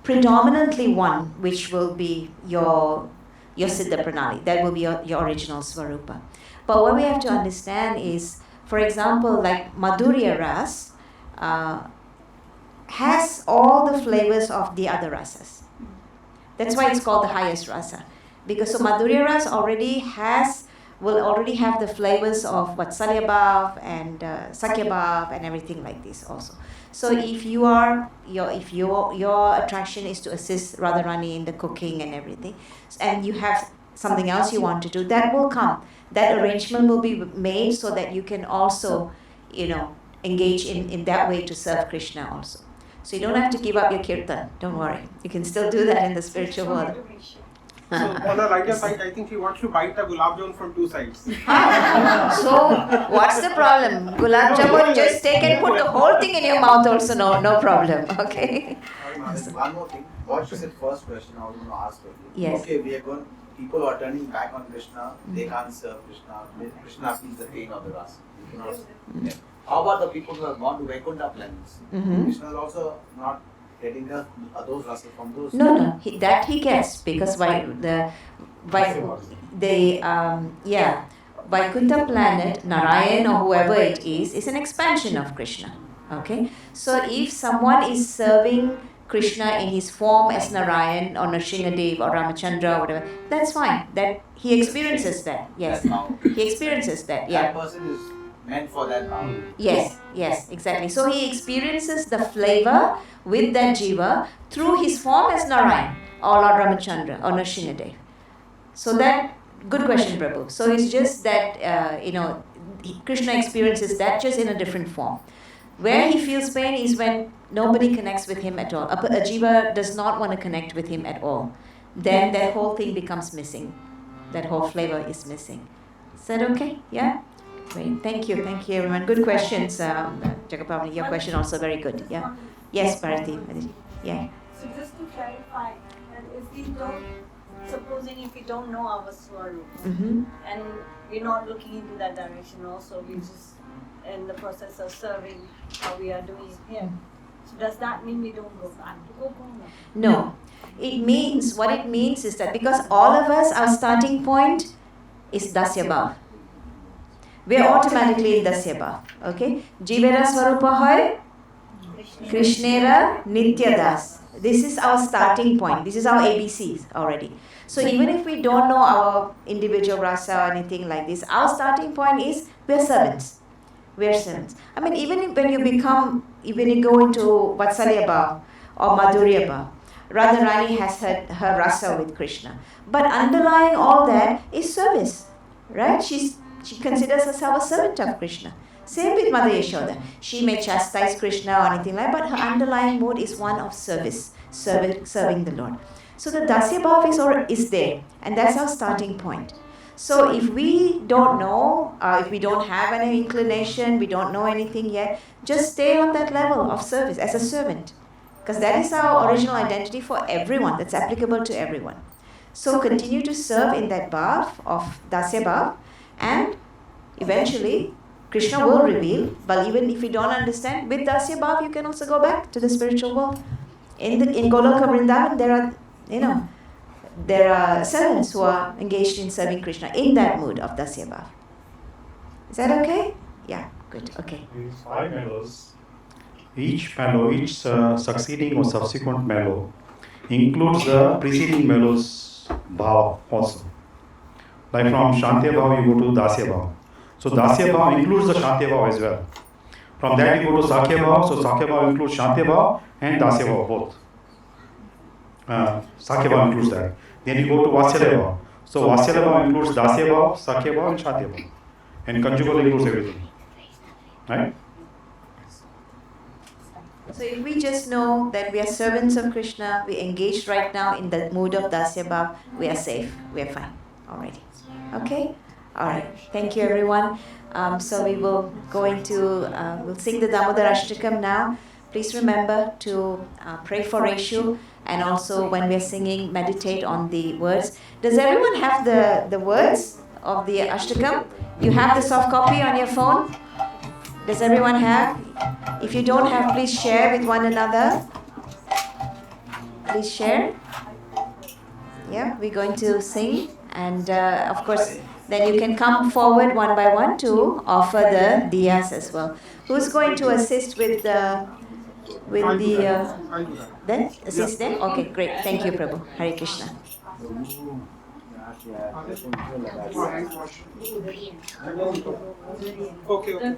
predominantly one which will be your Siddha Pranali. That will be your original Swarupa. But what we have to understand is, for example, like Madhurya Ras has all the flavors of the other rasas. That's why it's called the highest rasa. Because so Madhurya Ras will already have the flavors of Vatsalya Bhav and Sakya Bhav and everything like this also. So if your attraction is to assist Radharani in the cooking and everything, and you have something else you want to do, that will come. That arrangement will be made so that you can also, engage in that way to serve Krishna also. So you don't have to give up your kirtan. Don't worry. You can still do that in the spiritual world. So on a lighter side, I think she wants to bite a gulab jamun from two sides. So what's the problem? Gulab jamun, just take and put the whole thing in your mouth also, no problem. Okay. One more thing. What you said first question I was going to ask you. Yes. Okay, people are turning back on Krishna, they can't serve Krishna. Krishna feels the pain of the rasa. Yeah. How about the people who have gone to Vaikuntha planets? Krishna is also not getting those rasas from those. No, that he gets, because Vaikuntha planet, Narayan or whoever it is an expansion of Krishna. Okay, so if someone is serving Krishna in his form as Narayan or Nrsimhadev or Ramachandra or whatever, that's fine. That he experiences that. Yes, he experiences that. Yeah. That person is meant for that now. Yes, exactly. So he experiences the flavor with that jiva through his form as Narayan or Lord Ramachandra or Nrsimhadev. So that, good question, Prabhu. So it's just that, Krishna experiences that just in a different form. Where he feels pain is when nobody connects with him at all. A jiva does not want to connect with him at all. Then that whole thing becomes missing. That whole flavor is missing. Is that okay? Yeah? Great. Thank you everyone. Good questions, Jagapavani. Your question also very good. Yeah. Yes, Bharati. Yeah. So just to clarify, supposing if we don't know our Swarupa, and we're not looking into that direction also, we just in the process of serving how we are doing here. So does that mean we don't go back to Gopala? No. What it means is that because all of us, our starting point is Dasya Bhav. We are automatically in Dasya Bhav. Okay? Jivera Swarupa Hoy, Krishnera Nitya Das. This is our starting point. This is our ABCs already. So even if we don't know our individual rasa or anything like this, our starting point is we are servants. We are servants. I mean, even when you go into Vatsalya Bhav or Madhurya Bhav, Radharani has her rasa with Krishna. But underlying all that is service, right? She considers herself a servant of Krishna. Same with Mother Yashoda. She may chastise Krishna or anything like that, but her underlying mood is one of service, serving the Lord. So the Dasya Bhav is there, and that's our starting point. So if we don't know, if we don't have any inclination, we don't know anything yet, just stay on that level of service as a servant. Because that is our original identity for everyone, that's applicable to everyone. So continue to serve in that bhav of Dasya Bhav, and eventually Krishna will reveal. But even if you don't understand, with Dasya Bhav you can also go back to the spiritual world. In Goloka Vrindavan there are servants who are engaged in serving Krishna in that mood of Dasya Bhav. Is that okay? Yeah. good. Okay. These 5 mellows, each succeeding or subsequent mellow includes the preceding mellow's bhava also. Like from Shantya Bhava you go to Dasya Bhava. So Dasya Bhava includes the Shantya Bhava as well. From that you go to Sakhya Bhava, so Sakhya Bhava includes Shantya Bhava and Dasya Bhava both. Sakhya Bhava includes that. Then you go to Vatsalya Bhava. So Vatsalya Bhava includes Dasya Bhava, Sakhya Bhava and Shantya Bhava. And conjugal includes everything. Right? So if we just know that we are servants of Krishna, we engaged right now in the mood of Dasya Bhav, we are safe, we are fine already. Okay? Alright. Thank you everyone. So we will go into, we'll sing the Dāmodara Ashtakam now. Please remember to pray for Reshu, and also when we are singing, meditate on the words. Does everyone have the words of the Ashtakam? You have the soft copy on your phone? Does everyone have? If you don't have, please share with one another. Please share. Yeah, we're going to sing, and of course, then you can come forward one by one to offer the diyas as well. Who's going to assist with the then assist them? Okay, great. Thank you, Prabhu. Hare Krishna. Okay.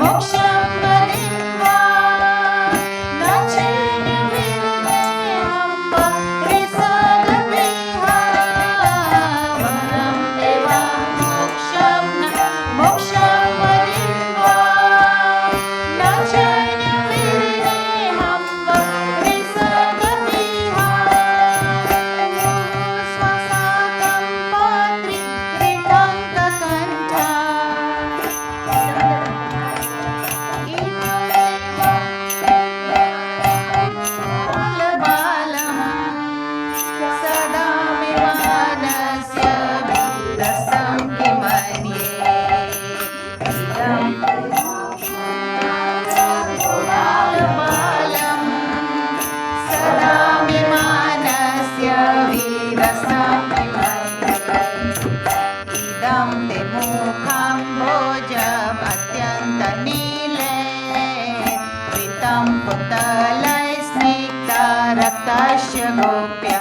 Moksha वरं ते मुखं भोजम् अत्यन्तनीले कृतं कुन्तलैस्निग्धा रक्तस्य गोप्या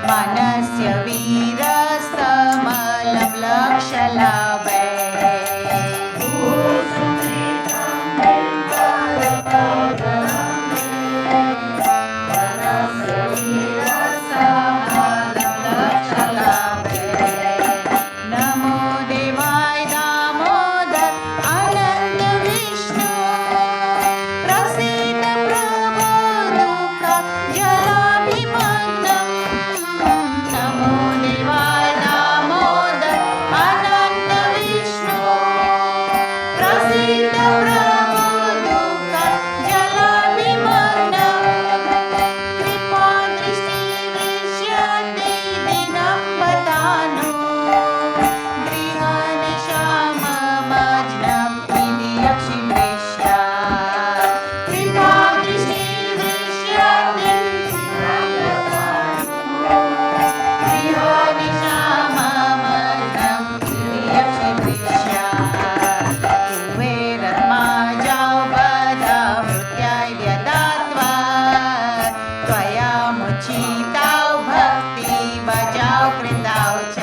मनस्य वीरस्तमलं लक्षलाभे नमो देवाय दामोदर अनंत विष्णु प्रसीद प्रभो दुःख जलाभिमग्नम् नमो देवाय दामोदर अनंत विष्णु प्रसीद प्रभो दुःख जलाभिमग्नम् कृपा दृष्टि विश्यते दिनं बतानु गृहनिशाममज्नं इति यक्षिवेश्या कृपा दृष्टि विश्यते गृहनिशाममज्नं इति यक्षिवेश्या कुबेरमाजाौ बधा मृत्याय व्यदात्वा त्वया मुचिताौ भक्ति बजाौ कृताौ च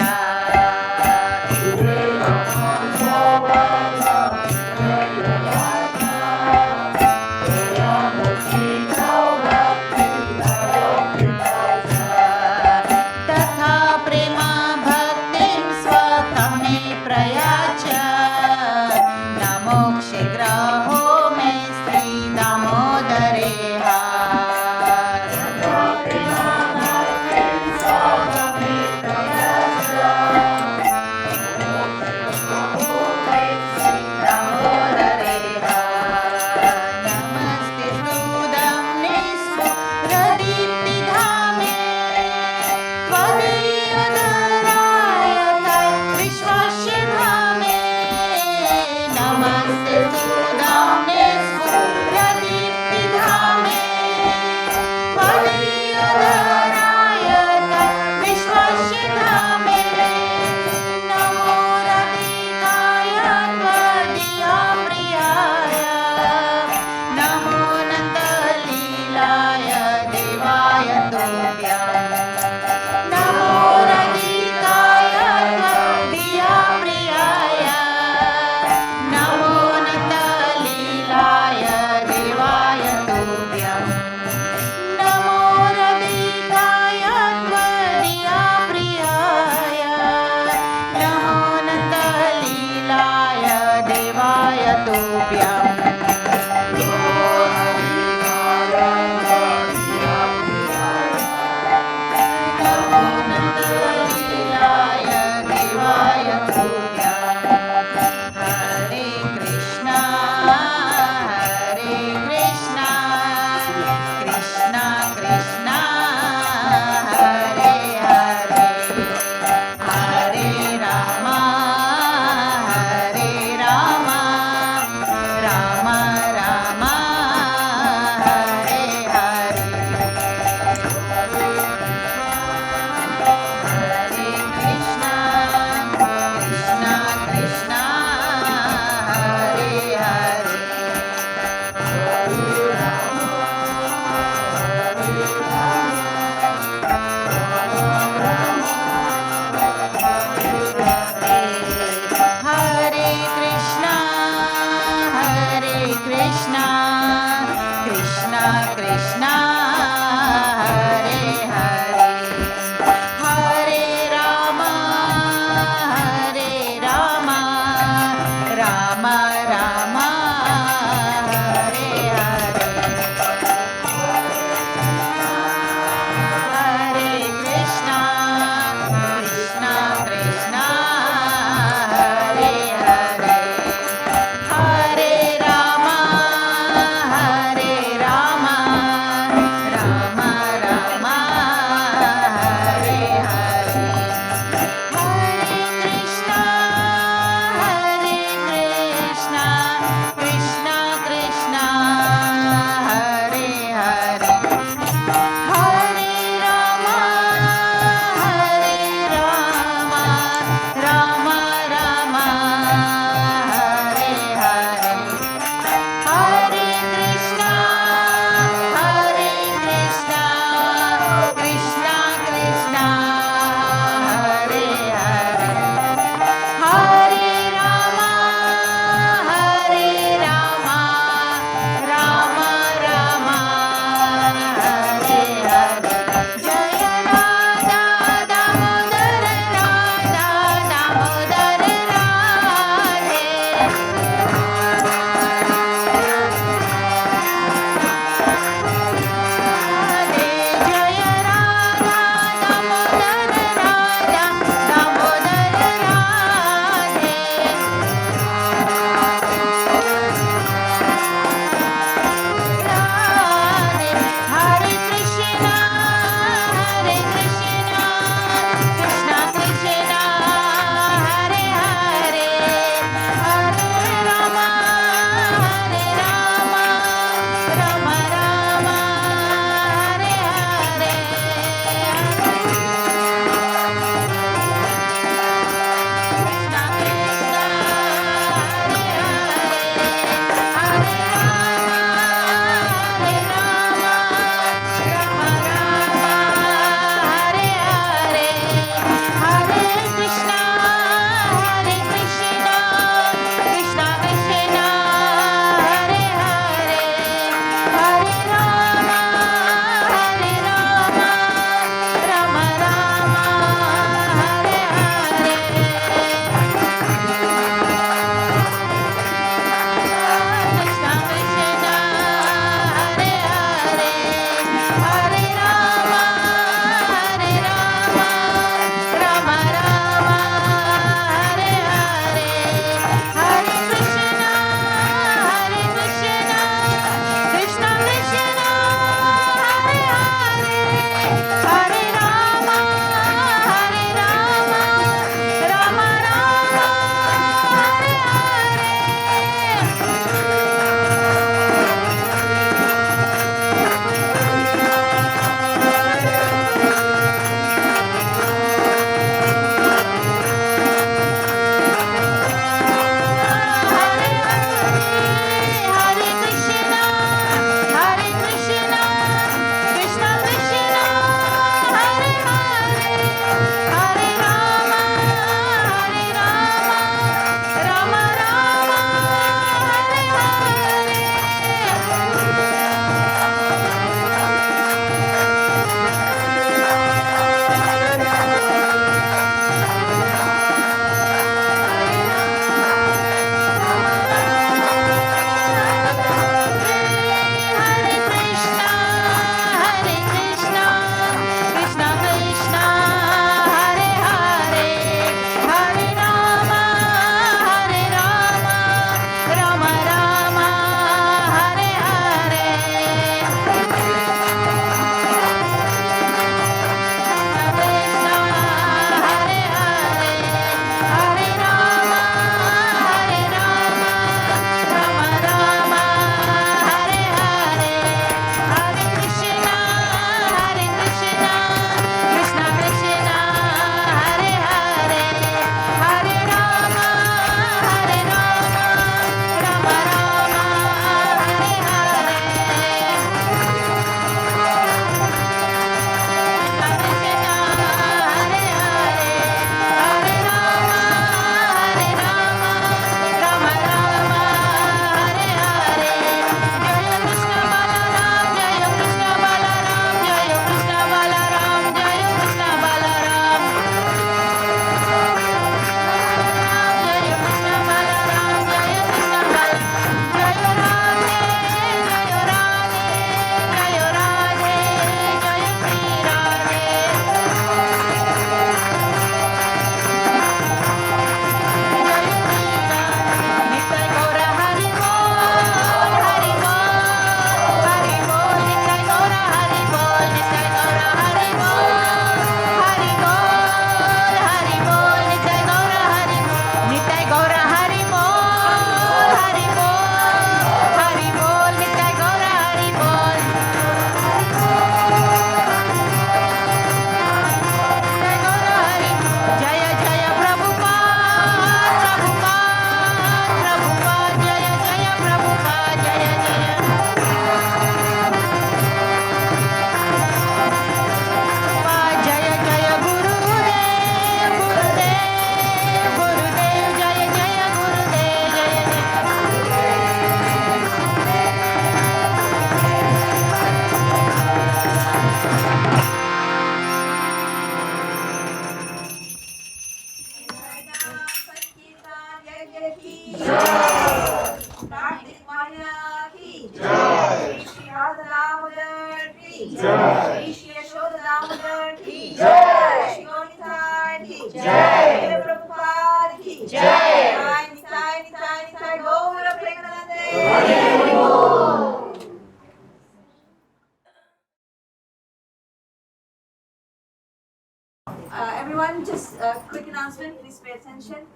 Everyone, just a quick announcement, please pay attention.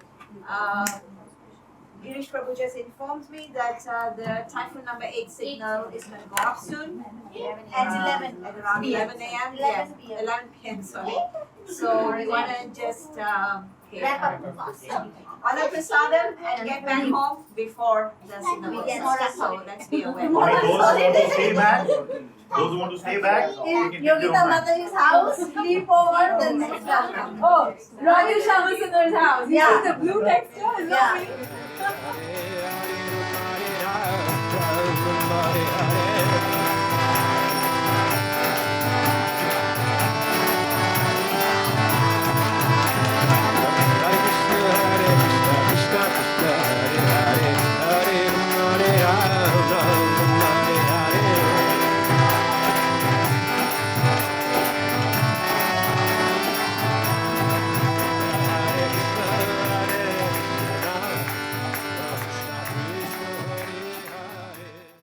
Girish Prabhu just informed me that the typhoon number 8 signal is going to go up soon. At 11. At around 11 a.m. 11 p.m. 11 p.m. Sorry. So we want to just Wrap up the fast. order prasadam and get back home before the signal goes up. So let's be aware. Those who want to stay back, In Yogita Mataji's house, sleep over the next welcome. Oh, Radha Shamasundar's house. You Yeah. see the blue texture? Is that Yeah. pretty?